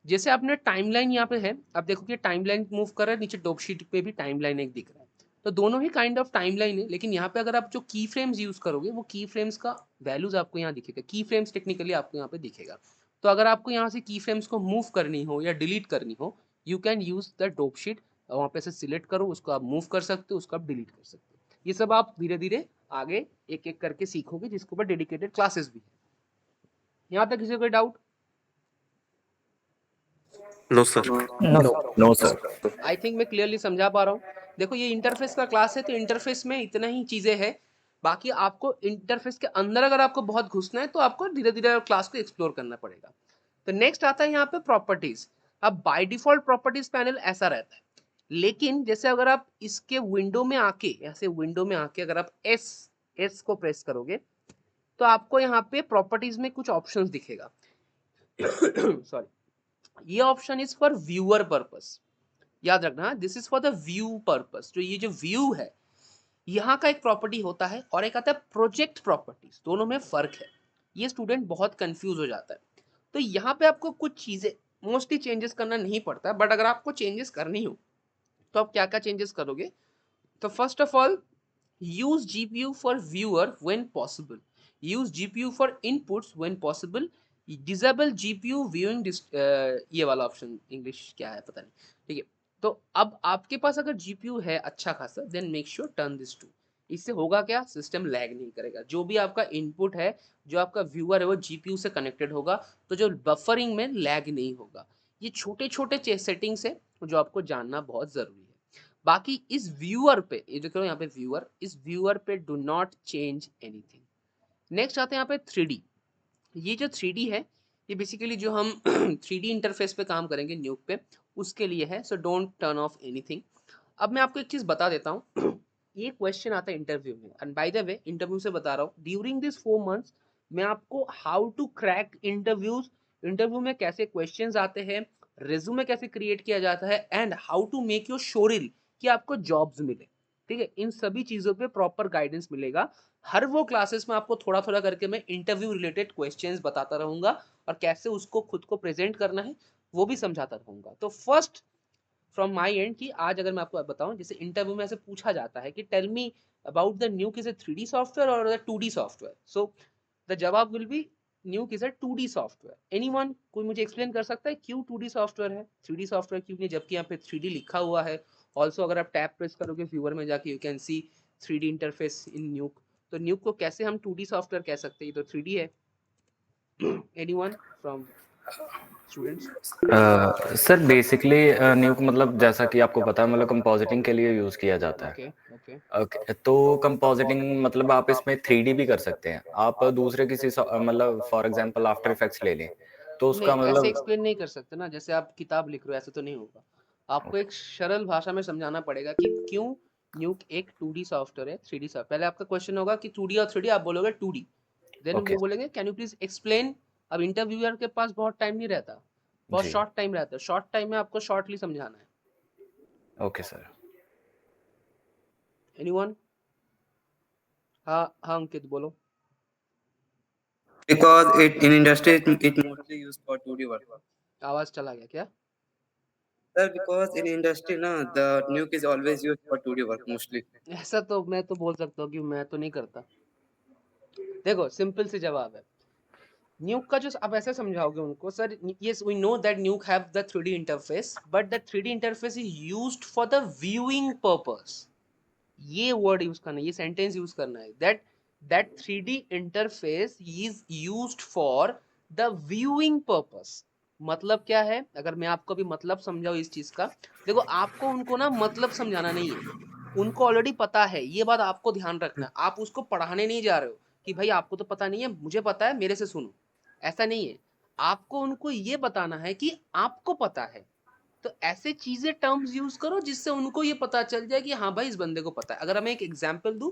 जैसे आपने टाइमलाइन यहाँ पे है, आप देखो कि टाइमलाइन मूव कर रहा है, नीचे डोप शीट पे भी टाइमलाइन एक दिख रहा है, तो दोनों ही काइंड ऑफ टाइमलाइन है। लेकिन यहाँ पे अगर आप जो की फ्रेम्स यूज करोगे, वो की फ्रेम्स का वैल्यूज आपको यहाँ दिखेगा, की फ्रेम्स टेक्निकली आपको यहाँ पे दिखेगा। तो अगर आपको यहाँ से की फ्रेम्स को मूव करनी हो या डिलीट करनी हो, you can use the dope sheet. वहाँ पे से सिलेक्ट करो, उसको आप मूव कर सकते हो, उसको आप डिलीट कर सकते हो। ये सब आप धीरे धीरे आगे एक एक करके सीखोगे, जिसके ऊपर डेडिकेटेड क्लासेस भी है। यहाँ तक किसी को कोई doubt? No sir. No sir. I think मैं क्लियरली समझा पा रहा हूँ। देखो ये इंटरफेस का क्लास है, तो इंटरफेस में इतना ही चीजें हैं। बाकी आपको इंटरफेस के अंदर अगर आपको बहुत घुसना है, तो आपको धीरे धीरे क्लास को एक्सप्लोर करना पड़ेगा। तो नेक्स्ट आता है यहाँ पे प्रॉपर्टीज। अब बाय डिफॉल्ट प्रॉपर्टीज पैनल ऐसा रहता है, लेकिन जैसे अगर आप इसके विंडो में आके, ऐसे विंडो में आके अगर आप एस को प्रेस करोगे, तो आपको यहाँ पे प्रॉपर्टीज में कुछ ऑप्शंस दिखेगा। सॉरी, ये option is for viewer purpose. याद रखना, this is for the view purpose. तो ये जो व्यू है, यहाँ का एक प्रॉपर्टी होता है, और एक आता है प्रोजेक्ट प्रॉपर्टीज। दोनों में फर्क है, ये स्टूडेंट बहुत कंफ्यूज हो जाता है। तो यहाँ पे आपको कुछ चीजें मोस्टली चेंजेस करना नहीं पड़ता, बट अगर आपको चेंजेस करनी हो, तो आप क्या क्या चेंजेस करोगे? तो first of all, use GPU for viewer when possible, use GPU for inputs when possible, disable GPU viewing ये वाला ऑप्शन इंग्लिश क्या है पता नहीं, ठीक है। तो अब आपके पास अगर GPU है अच्छा खासा, then make sure turn this to. इससे होगा क्या, सिस्टम लैग नहीं करेगा। जो भी आपका इनपुट है, जो आपका व्यूअर है, वो GPU से कनेक्टेड होगा, तो जो बफरिंग में लैग नहीं होगा। ये छोटे छोटे सेटिंग्स है जो आपको जानना बहुत जरूरी है। बाकी इस व्यूअर पे, ये देखो यहाँ पे व्यूअर, इस व्यूअर पे do not change anything. Next आते हैं यहाँ पे 3D। ये जो 3D है, ये बेसिकली जो हम 3D इंटरफेस पे काम करेंगे न्यूक पे, उसके लिए है। So don't turn off anything. अब मैं आपको एक चीज बता देता हूँ ये क्वेश्चन आता है इंटरव्यू में, and by the way interview से बता रहा हूँ, ड्यूरिंग दिस 4 मंथ्स मैं आपको how to crack interviews, interview में कैसे क्वेश्चंस आते हैं, रिज्यूमे कैसे क्रिएट किया जाता है, and how to make your surely कि आपको जॉब्स मिले। ठीक है, इन सभी चीजों पे प्रॉपर गाइडेंस मिलेगा। हर वो क्लासेस में आपको थोड़ा थोड़ा करके मैं इंटरव्यू रिलेटेड क्वेश्चंस बताता रहूंगा और कैसे उसको खुद को प्रेजेंट करना है वो भी समझाता रहूंगा। तो फर्स्ट फ्रॉम माई एंड कि आज अगर मैं आपको बताऊं, जैसे इंटरव्यू में ऐसे पूछा जाता है कि tell me about the Nuke is a 3D software और the 2D software, so the जवाब will be Nuke is a 2D software. Anyone, कोई मुझे एक्सप्लेन कर सकता है क्यों 2D सॉफ्टवेयर है, 3D सॉफ्टवेयर क्यों नहीं, जबकि यहाँ पे 3D लिखा हुआ है। ऑल्सो अगर आप टैब प्रेस करोगे व्यूअर में जाके you can C 3D interface इन न्यूक। तो न्यूक को कैसे हम 2D सॉफ्टवेयर कह सकते हैं, ये तो 3D है। Anyone from students? Sir basically न्यूक मतलब जैसा कि आपको पता है मतलब कंपोजिटिंग के लिए यूज किया जाता है। ओके ओके ओके, तो कंपोजिटिंग मतलब आप इसमें 3D भी कर सकते हैं। आप दूसरे किसी मतलब फॉर एग्जांपल आफ्टर इफेक्ट्स ले लें तो नहीं, उसका ऐसे मतलब एक्सप्लेन नहीं कर सकते ना, जैसे आप किताब लिख रहे हो ऐसे तो नहीं होगा। आपको एक सरल भाषा में समझाना पड़ेगा कि क्यों न्यूक एक 2D सॉफ्टवेयर है 3D सॉफ्टवेयर। पहले आपका क्वेश्चन होगा कि 2D और 3D, आप बोलोगे 2D, देन ओके वो बोलेंगे कैन यू प्लीज एक्सप्लेन। अब इंटरव्यूअर के पास बहुत टाइम नहीं रहता, बहुत जी शॉर्ट टाइम रहता है, शॉर्ट टाइम में आपको शॉर्टली समझाना है। Okay sir. एनीवन? हाँ हाँ अंकित बोलो। Because it in industry it mostly used for 2D work. आवाज चला गया क्या? Sir, because in industry na the nuke is always used for 2D work mostly. ऐसा तो मैं तो बोल सकता हूँ कि मैं तो नहीं करता। देखो सिंपल सी जवाब है, न्यूक का जो आप ऐसे समझाओगे उनको, sir yes we know that Nuke have the 3D interface but the 3D interface is used for the viewing purpose. ये वर्ड यूज करना है, ये सेंटेंस यूज करना है, that 3D interface is used for the viewing purpose. मतलब क्या है, अगर मैं आपको भी मतलब समझाऊं इस चीज का, देखो आपको उनको ना मतलब समझाना नहीं है, उनको ऑलरेडी पता है, ये बात आपको ध्यान रखना है। आप उसको पढ़ाने नहीं जा रहे हो कि भाई आपको तो पता नहीं है, मुझे पता है, मेरे से सुनो, ऐसा नहीं है। आपको उनको ये बताना है कि आपको पता है। तो ऐसे चीजें टर्म्स यूज करो जिससे उनको ये पता चल जाए कि हाँ भाई इस बंदे को पता है। अगर मैं एक एग्जांपल दूं,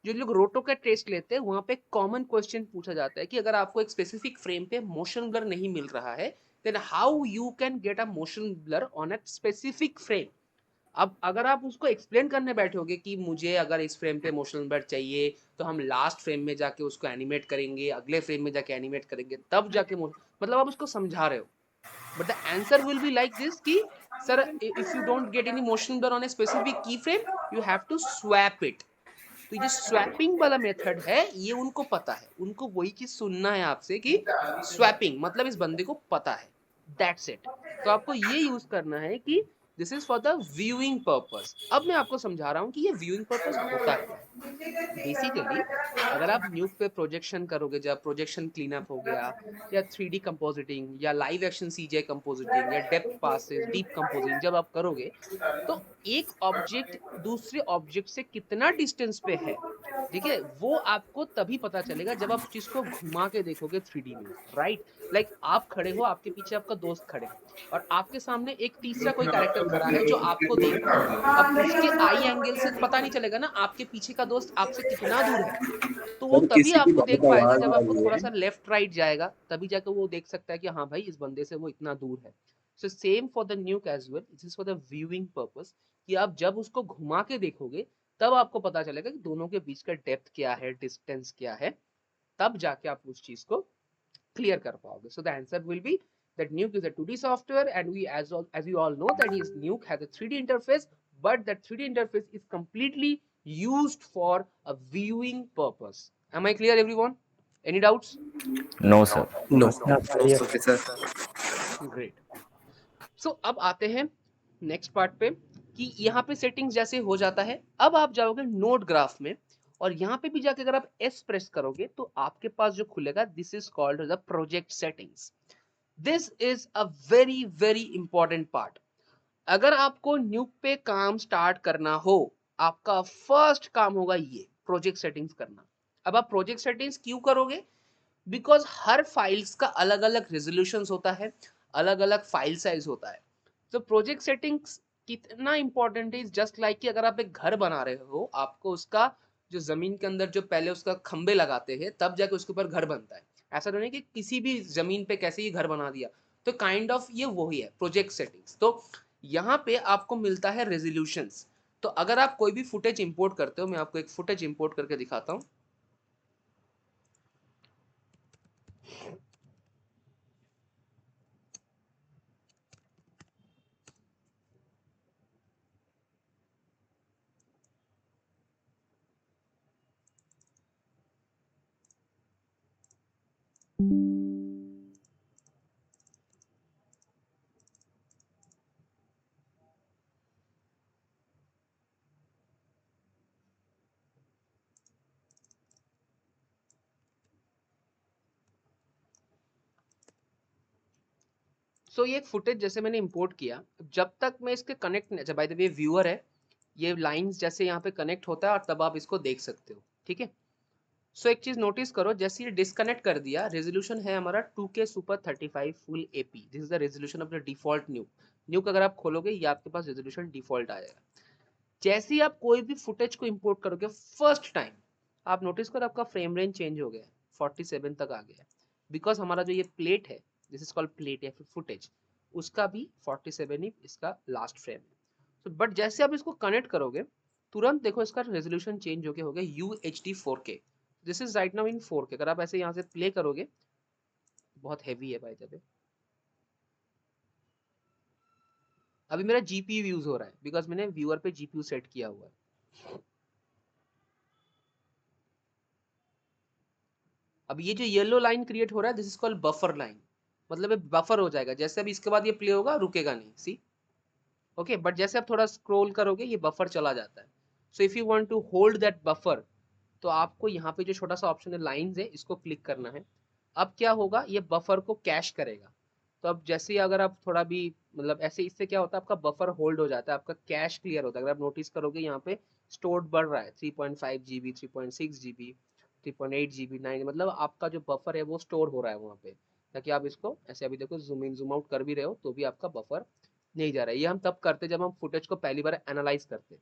जो लोग रोटो का टेस्ट लेते हैं वहां पे कॉमन क्वेश्चन पूछा जाता है कि अगर आपको एक स्पेसिफिक फ्रेम पे मोशन ब्लर नहीं मिल रहा है, then how you can get a motion blur on a specific frame. अब अगर आप उसको एक्सप्लेन करने बैठोगे कि मुझे अगर इस फ्रेम पे मोशन ब्लर चाहिए तो हम लास्ट फ्रेम में जाके उसको एनिमेट करेंगे, अगले फ्रेम में जाके एनिमेट करेंगे, तब जाके मतलब आप उसको समझा रहे हो। but the answer will be like this कि sir if you don't get any motion blur on a specific keyframe you have to swap it। तो ये जो स्वैपिंग वाला मेथड है ये उनको पता है, उनको वही चीज सुनना है आपसे कि स्वैपिंग मतलब इस बंदे को पता है, दैट्स इट। तो आपको ये यूज करना है कि this is for the viewing purpose. अब मैं आपको समझा रहा हूँ कि ये व्यूइंग पर्पस होता क्या है। बेसिकली अगर आप न्यूक पे प्रोजेक्शन करोगे, जब प्रोजेक्शन क्लीनअप हो गया या 3D कंपोजिटिंग या लाइव एक्शन CGI कंपोजिटिंग या डेप्थ पासेस डीप कंपोजिटिंग जब आप करोगे, तो एक ऑब्जेक्ट दूसरे ऑब्जेक्ट से कितना डिस्टेंस पे है, ठीक है, वो आपको तभी पता चलेगा जब आप चीज को घुमा के देखोगे 3D में, राइट। लाइक आप खड़े हो, आपके पीछे आपका दोस्त खड़े हैं और आपके सामने एक तीसरा कोई कैरेक्टर खड़ा है जो आपको देख रहा है। अब उसके आई एंगल से पता नहीं चलेगा ना आपके पीछे का दोस्त आपसे कितना दूर है, तो वो सर तभी किसी की आपको देख बहुत पाएगा आवाज जब आ आपको रही थोड़ा है। सा लेफ्ट राइट जाएगा, तभी जाकर वो देख सकता है कि हाँ भाई इस बंदे से वो इतना दूर है। So same for the Nuke as well, it is for the viewing purpose, कि आप जब उसको घुमा के देखोगे तब आपको पता चलेगा कि दोनों के बीच का डेप्थ क्या है, डिस्टेंस क्या है, तब जाके आप उस चीज को क्लियर कर पाओगे। So the answer will be that Nuke is a 2D software and as we all know that Nuke has a 3D interface, but that 3D interface is completely used for a viewing purpose. Am I clear everyone? Any doubts? No sir. No. yes. Okay, sir. Great. So अब आते हैं next part पे कि यहाँ पे settings जैसे हो जाता है, अब आप जाओगे नोड ग्राफ में और यहाँ पे भी जाके अगर आप S प्रेस करोगे तो आपके पास जो खुलेगा this is called the project settings. This is a very very important part. अगर आपको न्यूक पे काम स्टार्ट करना हो, आपका फर्स्ट काम होगा ये प्रोजेक्ट सेटिंग्स करना। अब आप प्रोजेक्ट सेटिंग्स क्यों करोगे? बिकॉज हर फाइल्स का अलग अलग रेजोल्यूशन होता है, अलग अलग फाइल साइज होता है। तो प्रोजेक्ट सेटिंग्स कितना इंपॉर्टेंट है, जस्ट लाइक कि अगर आप एक घर बना रहे हो, आपको उसका जो जमीन के अंदर जो पहले उसका खंबे लगाते हैं तब जाके उसके ऊपर घर बनता है। ऐसा नहीं कि किसी भी जमीन पे कैसे ही घर बना दिया। तो काइंड ऑफ ये वही है प्रोजेक्ट सेटिंग्स। तो यहाँ पे आपको मिलता है रेजोल्यूशंस। तो अगर आप कोई भी फुटेज इंपोर्ट करते हो, मैं आपको एक फुटेज इंपोर्ट करके दिखाता हूँ। सो ये एक फुटेज जैसे मैंने इंपोर्ट किया, जब तक मैं इसके कनेक्ट, अच्छा बाय द वे व्यूअर है, ये लाइंस जैसे यहाँ पे कनेक्ट होता है और तब आप इसको देख सकते हो, ठीक है। सो एक चीज नोटिस करो, जैसे ये डिस्कनेक्ट कर दिया, रेजोल्यूशन है हमारा 2K super 35 full AP. This is the resolution of the default न्यूक। न्यूक अगर आप खोलोगे ये आपके पास रेजोल्यूशन डिफॉल्ट आएगा। जैसे ही आप कोई भी फुटेज को इंपोर्ट करोगे फर्स्ट टाइम, आप नोटिस करो आपका फ्रेम रेंज चेंज हो गया, 47 तक आ गया, बिकॉज हमारा जो ये प्लेट है, दिस इज कॉल्ड प्लेट या फिर फुटेज, उसका भी 47 ही इसका लास्ट फ्रेम है। तो बट जैसे आप इसको कनेक्ट करोगे, तुरंत देखो इसका रेजोल्यूशन चेंज हो गया UHD 4K। This is right now in 4K। अगर आप ऐसे यहाँ से प्ले करोगे, बहुत हैवी है भाई। जब अभी मेरा GPU यूज हो रहा है बिकॉज मैंने व्यूअर पे GPU सेट किया हुआ है। अब ये जो येलो लाइन क्रिएट हो रहा है, this is called buffer line, मतलब ये बफर हो जाएगा। जैसे अभी इसके बाद ये प्ले होगा, रुकेगा नहीं, सी ओके। बट जैसे आप थोड़ा स्क्रॉल करोगे ये बफर चला जाता है। So if you want to hold that buffer, तो आपको यहाँ पे जो छोटा सा ऑप्शन है लाइंस है, इसको क्लिक करना है। अब क्या होगा, ये बफर को कैश करेगा। तो अब जैसे ही अगर आप थोड़ा भी मतलब ऐसे, इससे क्या होता है, आपका बफर होल्ड हो जाता है, आपका कैश क्लियर होता है। अगर आप नोटिस करोगे यहाँ पे स्टोर्ड बढ़ रहा है, 3.5 GB, 3.6 GB, 3.8 GB, 9, मतलब आपका जो बफर है वो स्टोर हो रहा है वहाँ पे, ताकि आप इसको ऐसे अभी देखो जूम इन जूम आउट कर भी रहे हो तो भी आपका बफर नहीं जा रहा है। ये हम तब करते जब हम फुटेज को पहली बार एनालाइज करते,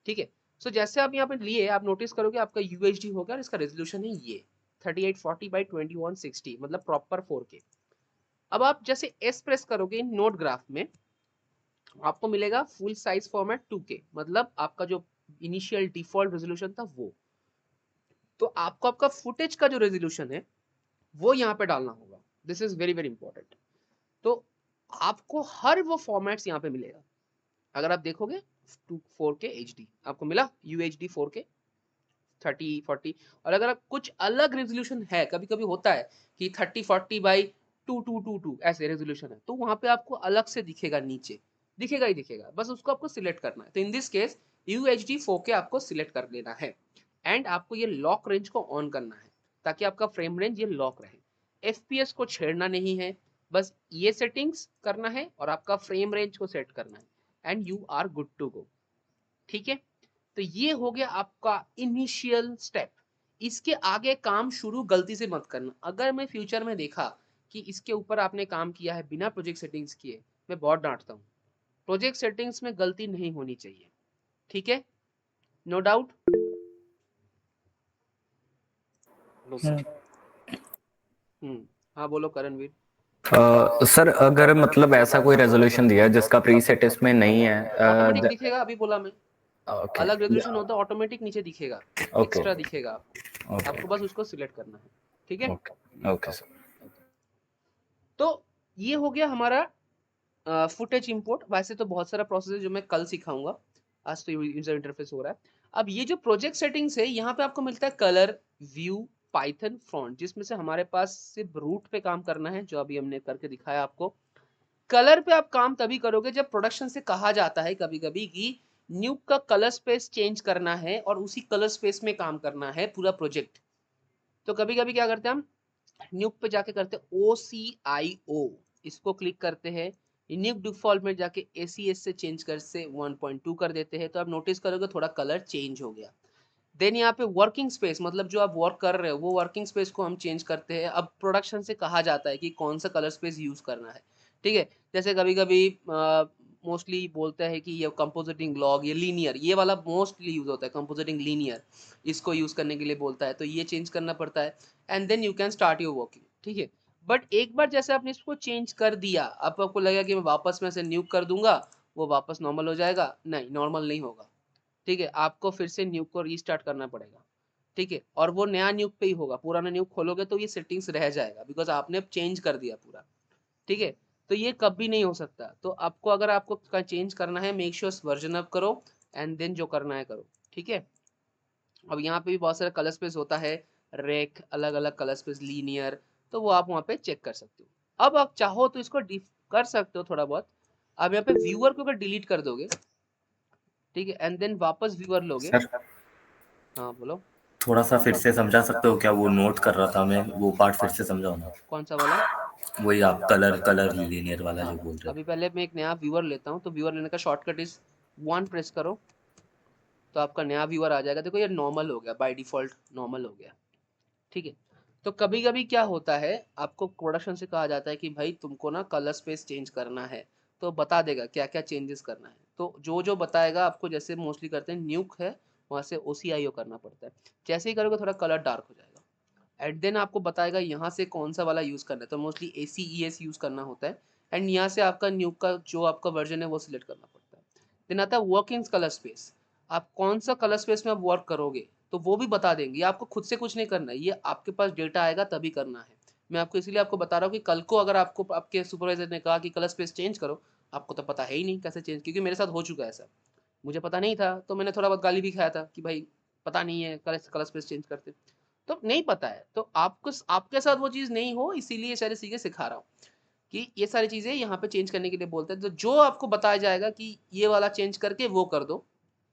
ठीक है। सो जैसे आप यहाँ पे लिए, आप नोटिस करोगे आपका UHD हो गया और इसका रेजोल्यूशन है ये 3840 by 2160, मतलब प्रॉपर 4K। अब आप जैसे S प्रेस करोगे इन नोट ग्राफ में, आपको मिलेगा फुल साइज फॉर्मेट 2K, मतलब आपका जो इनिशियल डिफॉल्ट रेजोल्यूशन था वो। तो आपको आपका फुटेज का जो रेजोल्यूशन है वो यहाँ पे डालना होगा। This is very very important. तो आपको हर वो फॉर्मेट्स यहाँ पे मिलेगा। अगर आप देखोगे 4K HD आपको मिला, UHD 4K 3040। और अगर आप कुछ अलग रेजोल्यूशन है, कभी कभी होता है कि 3040 बाई 2222 ऐसे रेजोल्यूशन है, तो वहां पे आपको अलग से दिखेगा, नीचे दिखेगा ही दिखेगा, बस उसको आपको सिलेक्ट करना है। तो in this case UHD 4K आपको सिलेक्ट कर लेना है एंड आपको ये लॉक रेंज को ऑन करना है ताकि आपका फ्रेम रेंज ये लॉक रहे। FPS को छेड़ना नहीं है, बस ये सेटिंग्स करना है और आपका फ्रेम रेंज को सेट करना है and you are good to go, ठीक है। तो ये हो गया आपका इनिशियल स्टेप। इसके आगे काम शुरू गलती से मत करना। अगर मैं फ्यूचर में देखा कि इसके ऊपर आपने काम किया है बिना प्रोजेक्ट सेटिंग्स किए, मैं बहुत डांटता हूँ। प्रोजेक्ट सेटिंग्स में गलती नहीं होनी चाहिए, ठीक है, नो डाउट। हाँ बोलो करणवीर। सर अगर मतलब ऐसा कोई रेजोल्यूशन दिया है जिसका प्रीसेट इसमें नहीं है, ऑटोमेटिक दिखेगा, अभी बोला मैं। ओके अलग रेजोल्यूशन होता है, ऑटोमेटिक नीचे दिखेगा, ओके एक्स्ट्रा दिखेगा आपको। ओके आपको बस उसको सिलेक्ट करना है, ठीक है। Okay okay sir. तो ये हो गया हमारा फुटेज इंपोर्ट। वैसे तो बहुत सारा प्रोसेस है जो मैं कल सिखाऊंगा, आज तो यूजर इंटरफेस हो रहा है। अब ये जो प्रोजेक्ट सेटिंग्स है, यहाँ पे आपको मिलता है कलर, व्यू, पाइथन, फ्रंट, जिसमें से हमारे पास सिर्फ रूट पे काम करना है, जो अभी हमने करके दिखाया आपको। कलर पे आप काम तभी करोगे जब प्रोडक्शन से कहा जाता है कभी कभी कि न्यूक का कलर स्पेस चेंज करना है और उसी कलर स्पेस में काम करना है पूरा प्रोजेक्ट। तो कभी कभी क्या करते हैं हम, न्यूक पे जाके करते हैं OCIO, इसको क्लिक करते हैं, न्यूक डिफॉल्ट में जाके ACS से चेंज कर से 1.2 कर देते हैं। तो आप नोटिस करोगे थोड़ा कलर चेंज हो गया। देन यहाँ पे वर्किंग स्पेस, मतलब जो आप वर्क कर रहे हो वो वर्किंग स्पेस को हम चेंज करते हैं। अब प्रोडक्शन से कहा जाता है कि कौन सा कलर स्पेस यूज करना है, ठीक है। जैसे कभी कभी मोस्टली बोलता है कि ये कंपोजिटिंग लॉग, ये लीनियर, ये वाला मोस्टली यूज होता है, कंपोजिटिंग लीनियर, इसको यूज करने के लिए बोलता है, तो ये चेंज करना पड़ता है and then you can start your working, ठीक है। बट एक बार जैसे आपने इसको चेंज कर दिया, अब आपको लगेगा कि मैं वापस में से न्यूक कर दूंगा वो वापस नॉर्मल हो जाएगा, नहीं, नॉर्मल नहीं होगा, ठीक है, आपको फिर से न्यूक को रीस्टार्ट करना पड़ेगा, ठीक है, और वो नया न्यूक पे ही होगा, पुराना न्यूक खोलोगे तो ये सेटिंग्स रह जाएगा बिकॉज आपने अब चेंज कर दिया पूरा, ठीक है। तो ये कभी नहीं हो सकता, तो आपको अगर आपको चेंज करना है मेक श्योर वर्जन अप करो एंड देन जो करना है करो, ठीक है। अब यहाँ पे भी बहुत सारे कलर स्पेस होता है, रेक, अलग अलग कलर स्पेस, लीनियर, तो वो आप वहाँ पे चेक कर सकते हो। अब आप चाहो तो इसको कर सकते हो थोड़ा बहुत, अब यहाँ पे व्यूअर को अगर डिलीट कर दोगे, ठीक है, एंड देन वापस व्यूअर लोगे। सर हाँ बोलो। थोड़ा सा फिर से समझा सकते हो क्या? वो नोट कर रहा था मैं, वो पार्ट फिर से समझाओ ना। कौन सा वाला? वही आप कलर लीनियर वाला हाँ, जो बोल रहे अभी पहले मैं एक नया व्यूअर लेता हूँ, तो व्यूअर लेने का शॉर्टकट इज 1 प्रेस करो तो आपका नया व्यूअर आ जाएगा। देखो ये नॉर्मल हो गया, बाय डिफॉल्ट नॉर्मल हो गया, ठीक है। तो कभी कभी क्या होता है, आपको प्रोडक्शन से कहा जाता है कि भाई तुमको ना कलर स्पेस चेंज करना है, तो बता देगा क्या क्या चेंजेस करना है, तो जो जो बताएगा आपको, जैसे मोस्टली करते हैं न्यूक है वहाँ से OCIO करना पड़ता है, जैसे ही करोगे थोड़ा कलर डार्क हो जाएगा, एंड देन आपको बताएगा यहाँ से कौन सा वाला यूज़ करना है, तो मोस्टली ACES यूज़ करना होता है, एंड यहाँ से आपका न्यूक का जो आपका वर्जन है वो सिलेक्ट करना पड़ता है। देन आता है वर्किंग कलर स्पेस, आप कौन सा कलर स्पेस में आप वर्क करोगे तो वो भी बता देंगे, ये आपको खुद से कुछ नहीं करना है, ये आपके पास डेटा आएगा तभी करना है। मैं आपको इसीलिए आपको बता रहा हूँ कि कल को अगर आपको आपके सुपरवाइजर ने कहा कि कलर स्पेस चेंज करो, आपको तो पता है ही नहीं कैसे चेंज, क्योंकि मेरे साथ हो चुका है ऐसा, मुझे पता नहीं था तो मैंने थोड़ा बहुत गाली भी खाया था कि भाई पता नहीं है कलर स्पेस चेंज करते, तो नहीं पता है, तो आपको आपके साथ वो चीज़ नहीं हो इसीलिए ये सारी चीज़ें सिखा रहा हूँ कि ये सारी चीज़ें यहाँ पे चेंज करने के लिए बोलते हैं, तो जो आपको बताया जाएगा कि ये वाला चेंज करके वो कर दो,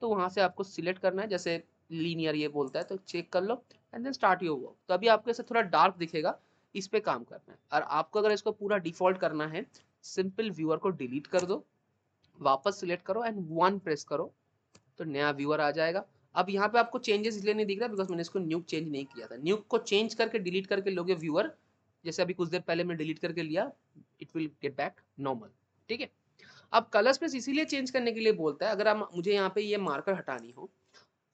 तो वहाँ से आपको सिलेक्ट करना है, जैसे लीनियर ये बोलता है तो चेक कर लो and then start your work, तो अभी आपको ऐसे थोड़ा डार्क दिखेगा, इस पे काम करना है। और आपको अगर इसको पूरा डिफॉल्ट करना है, सिंपल व्यूअर को डिलीट कर दो, वापस सिलेक्ट करो एंड 1 प्रेस करो तो नया व्यूअर आ जाएगा। अब यहाँ पे आपको चेंजेस इसलिए नहीं दिख रहा बिकॉज मैंने इसको न्यूक चेंज नहीं किया था, न्यूक को चेंज करके डिलीट करके लोगे व्यूअर, जैसे अभी कुछ देर पहले मैं डिलीट करके लिया, it will get back normal, ठीक है। अब कलर स्पेस इसीलिए चेंज करने के लिए बोलता है, अगर आप मुझे यहाँ पे ये मार्कर हटानी हो,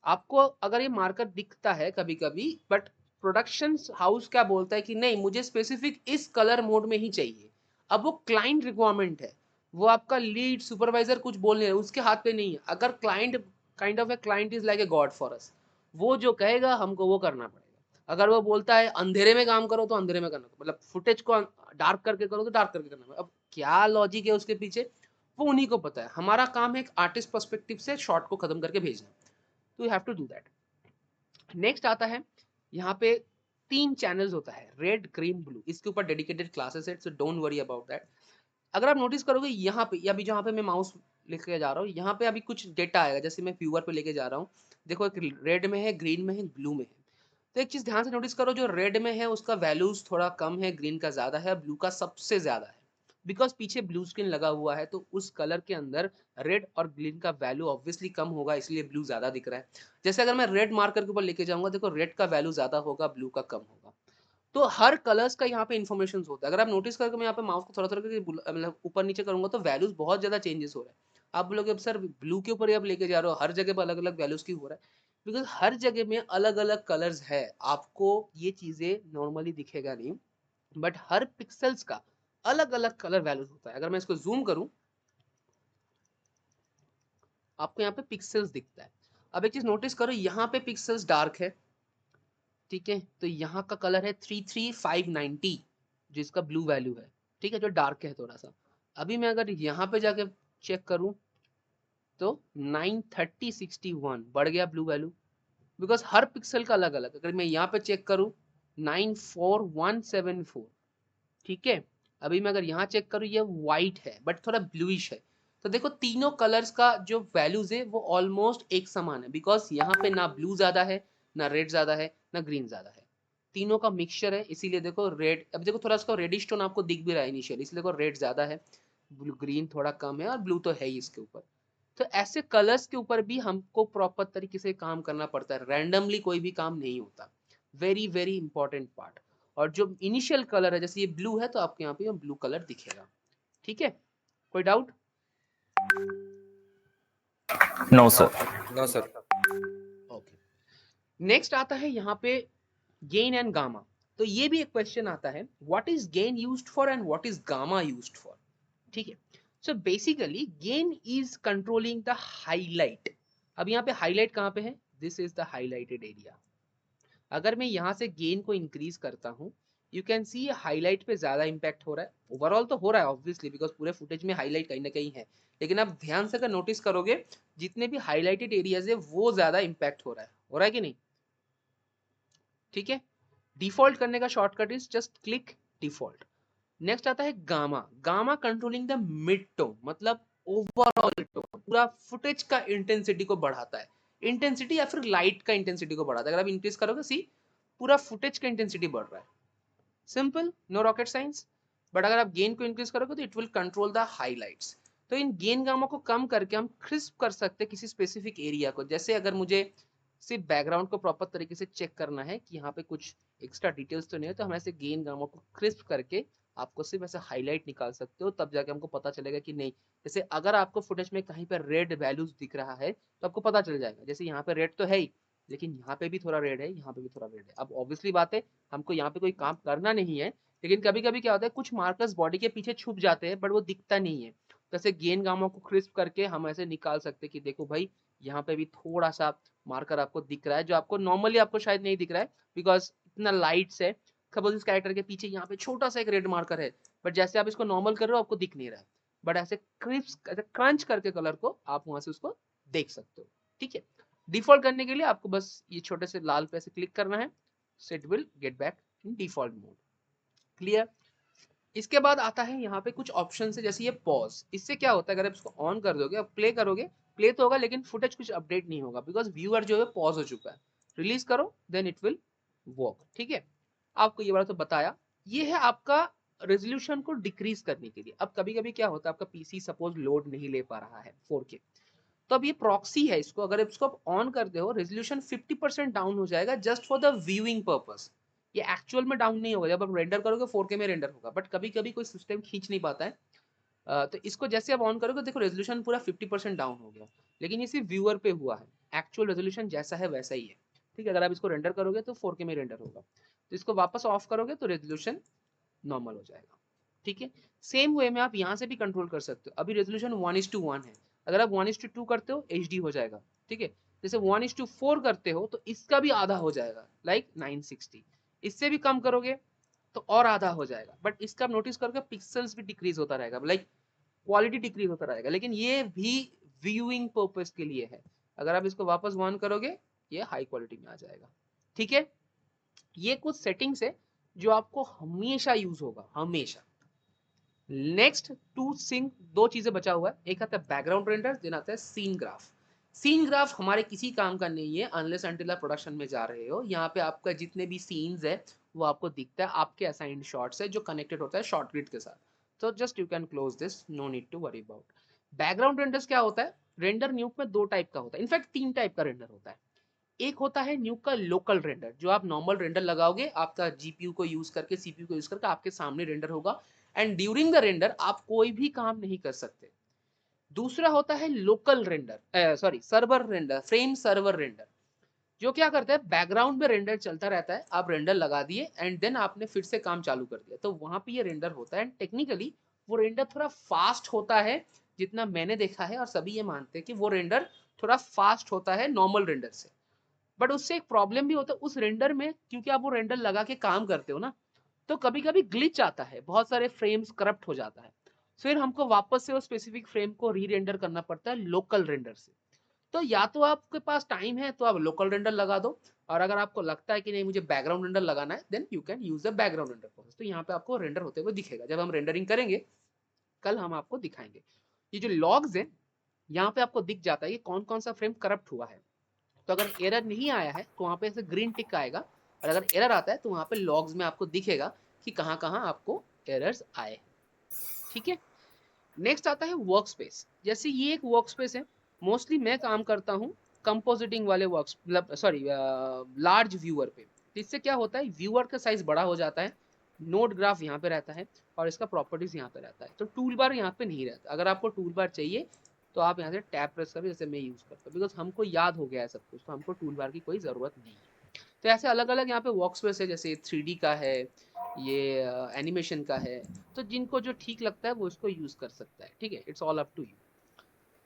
आपको अगर ये मार्कर दिखता है कभी कभी, बट प्रोडक्शन हाउस क्या बोलता है कि नहीं मुझे स्पेसिफिक इस कलर मोड में ही चाहिए, अब वो क्लाइंट रिक्वायरमेंट है, वो आपका लीड सुपरवाइजर कुछ बोल नहीं है, उसके हाथ पे नहीं है। अगर client kind of a client is like a god for us, वो जो कहेगा हमको वो करना पड़ेगा। अगर वो बोलता है अंधेरे में काम करो तो अंधेरे में करना, मतलब फुटेज को डार्क करके करो तो डार्क करके करना। अब क्या लॉजिक है उसके पीछे वो उन्हीं को पता है, हमारा काम है एक आर्टिस्ट पर्सपेक्टिव से शॉट को खत्म करके भेजना, तो you have to do that. Next आता है यहाँ पे 3 चैनल्स होता है, रेड ग्रीन ब्लू, इसके ऊपर डेडिकेटेड क्लासेस है, so don't worry about that. अगर आप नोटिस करोगे यहाँ पे, अभी जहाँ पे मैं माउस लेके जा रहा हूँ यहाँ पे अभी कुछ डेटा आएगा, जैसे मैं व्यूअर पे लेके जा रहा हूँ, देखो एक रेड में है, ग्रीन में है, ब्लू में है। तो एक चीज ध्यान से नोटिस करो, जो रेड में है उसका वैल्यूज थोड़ा कम है, ग्रीन का ज्यादा है, ब्लू का सबसे ज्यादा है, बिकॉज पीछे ब्लू स्क्रीन लगा हुआ है, तो उस कलर के अंदर रेड और ग्रीन का वैल्यू ऑब्वियसली कम होगा, इसलिए ब्लू ज्यादा दिख रहा है। जैसे अगर मैं रेड मार्कर के ऊपर लेके जाऊंगा, देखो रेड का वैल्यू ज्यादा होगा, ब्लू का कम होगा। तो हर कलर्स का यहाँ पे इन्फॉर्मेशन होता है, अगर आप नोटिस करके मैं यहाँ पे माउस को थोड़ा थोड़ा करके मतलब ऊपर नीचे करूंगा तो वैल्यूज बहुत ज्यादा चेंजेस हो रहा है। आप बोलोगे अब सर ब्लू के ऊपर ही आप लेके जा रहे हो, हर जगह पर अलग अलग वैल्यूज की हो रहा है, बिकॉज हर जगह में अलग अलग कलर्स है, आपको ये चीजें नॉर्मली दिखेगा नहीं, बट हर पिक्सल्स का अलग अलग कलर वैल्यूज होता है। अगर मैं इसको जूम करूं, आपको यहाँ पे पिक्सल्स दिखता है। अब एक चीज नोटिस करो, यहाँ पे पिक्सल्स डार्क है, ठीक है, तो यहाँ का कलर है 33590 जिसका ब्लू वैल्यू है, ठीक है, जो डार्क है थोड़ा सा। अभी मैं अगर यहाँ पे जाके चेक करूं तो 93061 बढ़ गया blue value, because her pixel का अलग अलग। अगर मैं यहाँ पे चेक करूं 94174, ठीक है, अभी मैं अगर यहाँ चेक करूँ ये व्हाइट है बट थोड़ा ब्लूइश है, तो देखो तीनों कलर्स का जो वैल्यूज है वो ऑलमोस्ट एक समान है, बिकॉज यहाँ पे ना ब्लू ज्यादा है, ना रेड ज्यादा है, ना ग्रीन ज्यादा है, तीनों का मिक्सचर है, इसीलिए देखो रेड, अब देखो थोड़ा इसका रेडिश टोन आपको दिख भी रहा है इनिशियल, इसलिए देखो रेड ज्यादा है, ब्लू ग्रीन थोड़ा कम है और ब्लू तो है ही इसके ऊपर। तो ऐसे कलर्स के ऊपर भी हमको प्रॉपर तरीके से काम करना पड़ता है, रैंडमली कोई भी काम नहीं होता, वेरी वेरी इंपॉर्टेंट पार्ट। और जो इनिशियल कलर है जैसे ये ब्लू है तो आपको यहाँ पे ब्लू कलर दिखेगा, ठीक है, कोई doubt? No sir. No sir. Okay, next आता है यहाँ पे गेन एंड गामा। तो ये भी एक क्वेश्चन आता है, what is gain used for and what is gamma used for. ठीक है, so basically gain is controlling the highlight. अब यहाँ पे हाईलाइट कहाँ पे है, this is the highlighted area. अगर मैं यहाँ से गेन को इंक्रीज करता हूँ, यू कैन सी हाईलाइट पे ज्यादा इंपैक्ट हो रहा है। ओवरऑल तो हो रहा है ऑब्वियसली, बिकॉज पूरे फुटेज में हाईलाइट कहीं ना कहीं है, लेकिन आप ध्यान से अगर नोटिस करोगे जितने भी हाईलाइटेड एरियाज है वो ज्यादा इंपैक्ट हो रहा है कि नहीं। ठीक है, डिफॉल्ट करने का shortcut is just click default. Next आता है gamma. Gamma controlling the mid tone, मतलब ओवरऑल टोन, पूरा फुटेज का इंटेंसिटी को बढ़ाता है। इंटेंसिटी या फिर लाइट का इंटेंसिटी को बढ़ाता है। अगर आप इंक्रीज करोगे, सी पूरा फुटेज का इंटेंसिटी बढ़ रहा है। Simple, no rocket science. But अगर आप गेन को इंक्रीज करोगे तो it will control the highlights. तो इन गेन गामा को कम करके हम क्रिस्प कर सकते हैं किसी स्पेसिफिक एरिया को। जैसे अगर मुझे सिर्फ बैकग्राउंड को प्रॉपर तरीके से चेक करना है कि यहाँ पे कुछ एक्स्ट्रा डिटेल्स तो नहीं है, तो हम ऐसे गेन गामा को क्रिस्प करके आपको सिर्फ ऐसे हाईलाइट निकाल सकते हो, तब जाके हमको पता चलेगा कि नहीं। जैसे अगर आपको फुटेज में कहीं पर रेड वैल्यूज दिख रहा है तो आपको पता चल जाएगा, जैसे यहाँ पे रेड तो है ही, लेकिन यहाँ पे भी थोड़ा रेड है, यहाँ पे भी थोड़ा रेड है। अब ऑब्वियसली बात है, हमको यहाँ पे कोई काम करना नहीं है, लेकिन कभी कभी क्या होता है, कुछ मार्कर्स बॉडी के पीछे छुप जाते हैं बट वो दिखता नहीं है। जैसे गेन गामा को क्रिस्प करके हम ऐसे निकाल सकते हैं कि देखो भाई, यहाँ पे भी थोड़ा सा मार्कर आपको दिख रहा है, जो आपको नॉर्मली आपको शायद नहीं दिख रहा है, बिकॉज इतना लाइट्स है। सपोज इस कैरेक्टर के पीछे यहाँ पे छोटा सा एक रेड मार्कर है, बट जैसे आप इसको नॉर्मल कर रहे हो आपको दिख नहीं रहा है, बट ऐसे क्रिस्प, ऐसे क्रंच करके कलर को आप वहां से उसको देख सकते हो। ठीक है, डिफॉल्ट करने के लिए आपको बस ये छोटे से लाल पे ऐसे क्लिक करना है, so it will get back in default mode. Clear. इसके बाद आता है यहाँ पे कुछ ऑप्शन है, जैसे ये पॉज। इससे क्या होता है, अगर आप इसको ऑन कर दोगे, अब प्ले करोगे, प्ले तो होगा लेकिन फुटेज कुछ अपडेट नहीं होगा, बिकॉज व्यूअर जो है पॉज हो चुका है। रिलीज करो, देन इट विल वर्क। ठीक है, आपको ये वाला तो बताया। ये है आपका रेजोल्यूशन को डिक्रीज करने के लिए। अब कभी कभी क्या होता है, आपका पीसी सपोज लोड नहीं ले पा रहा है 4K, तो अब ये प्रॉक्सी है, इसको अगर इसको आप ऑन करते हो, रेजोल्यूशन 50% डाउन हो जाएगा just for the viewing purpose. ये एक्चुअल में डाउन नहीं होगा, जब आप रेंडर करोगे 4K में रेंडर होगा, बट कभी कभी कोई सिस्टम खींच नहीं पाता है, तो इसको जैसे आप ऑन करोगे, देखो रेजोल्यूशन पूरा 50% डाउन हो गया, लेकिन ये सिर्फ व्यूअर पे हुआ है, एक्चुअल रेजोल्यूशन जैसा है वैसा ही है। ठीक है, अगर आप इसको रेंडर करोगे तो 4K में रेंडर होगा, तो इसको वापस ऑफ करोगे तो रेजोल्यूशन नॉर्मल हो जाएगा। ठीक है, सेम वे में आप यहाँ से भी कंट्रोल कर सकते हो। अभी रेजोल्यूशन 1:1 है, अगर आप 1:2 करते हो HD हो जाएगा। ठीक है, जैसे 1:4 करते हो तो इसका भी आधा हो जाएगा, लाइक 960। इससे भी कम करोगे तो और आधा हो जाएगा, बट इसका आप नोटिस करोगे पिक्सल्स भी डिक्रीज होता रहेगा, लाइक क्वालिटी डिक्रीज होता रहेगा, लेकिन ये भी व्यूइंग पर्पस के लिए है। अगर आप इसको वापस ऑन करोगे, ये हाई क्वालिटी में आ जाएगा। ठीक है, ये कुछ सेटिंग्स है जो आपको हमेशा यूज होगा, हमेशा। नेक्स्ट टू सिंक, दो चीजें बचा हुआ है, एक आता है बैकग्राउंड रेंडर, देन आता है सीन ग्राफ। सीन ग्राफ हमारे किसी काम का नहीं है अनलेस अनटिल आप प्रोडक्शन में जा रहे हो। यहाँ पे आपका जितने भी सीन्स है वो आपको दिखता है, आपके असाइंड शॉट्स है जो कनेक्टेड होता है शॉर्ट ग्रिड के साथ। तो just you can close this, no need to worry about. Background renders क्या होता है, रेंडर न्यूक में दो टाइप का होता है, इनफैक्ट 3 टाइप का रेंडर होता है। एक होता है न्यूक का लोकल रेंडर, जो आप नॉर्मल रेंडर लगाओगे, आपका जीपीयू को यूज करके, सीपीयू को यूज करके आपके सामने रेंडर होगा, एंड ड्यूरिंग द रेंडर आप कोई भी काम नहीं कर सकते। दूसरा होता है local render, sorry server render, frame server render, जो क्या करता है, बैकग्राउंड में रेंडर चलता रहता है, आप रेंडर लगा दिए एंड देन आपने फिर से काम चालू कर दिया, तो वहां पे ये रेंडर होता है। टेक्निकली वो रेंडर थोड़ा फास्ट होता है, जितना मैंने देखा है, और सभी ये मानते हैं कि वो रेंडर थोड़ा फास्ट होता है नॉर्मल रेंडर से। बट उससे एक प्रॉब्लम भी होता है उस रेंडर में, क्योंकि आप वो रेंडर लगा के काम करते हो ना, तो कभी कभी ग्लिच आता है, बहुत सारे फ्रेम्स करप्ट हो जाता है, फिर हमको वापस से वो स्पेसिफिक फ्रेम को री रेंडर करना पड़ता है लोकल रेंडर से। तो या तो आपके पास टाइम है तो आप लोकल रेंडर लगा दो, और अगर आपको लगता है कि नहीं मुझे बैकग्राउंड रेंडर लगाना है, then you can use the background render process. तो यहाँ पे आपको रेंडर होते हुए दिखेगा, जब हम रेंडरिंग करेंगे कल हम आपको दिखाएंगे। ये जो लॉग्स है यहाँ पे आपको दिख जाता है कि कौन कौन सा फ्रेम करप्ट हुआ है। तो अगर एरर नहीं आया है तो वहाँ पे ऐसे ग्रीन टिक आएगा, और अगर एरर आता है तो वहाँ पे लॉग्स में आपको दिखेगा कि कहाँ कहाँ आपको एरर्स आए। ठीक है, नेक्स्ट आता है वर्क स्पेस। जैसे ये एक वर्क स्पेस है, मोस्टली मैं काम करता हूँ कंपोजिटिंग वाले वर्क, सॉरी लार्ज व्यूअर पे। तो इससे क्या होता है, व्यूअर का साइज बड़ा हो जाता है, नोड ग्राफ यहाँ पे रहता है और इसका प्रॉपर्टीज यहाँ पे रहता है, तो टूल बार यहाँ पे नहीं रहता। अगर आपको टूल बार चाहिए तो आप यहाँ से टैब प्रेस करें, जैसे मैं यूज़ करता हूँ, बिकॉज हमको याद हो गया है सब कुछ, तो हमको टूल बार की कोई ज़रूरत नहीं है। तो ऐसे अलग अलग यहाँ पे वर्कस्पेस है, जैसे 3D का है, ये एनिमेशन का है, तो जिनको जो ठीक लगता है वो इसको यूज़ कर सकता है, ठीक है, it's all up to you.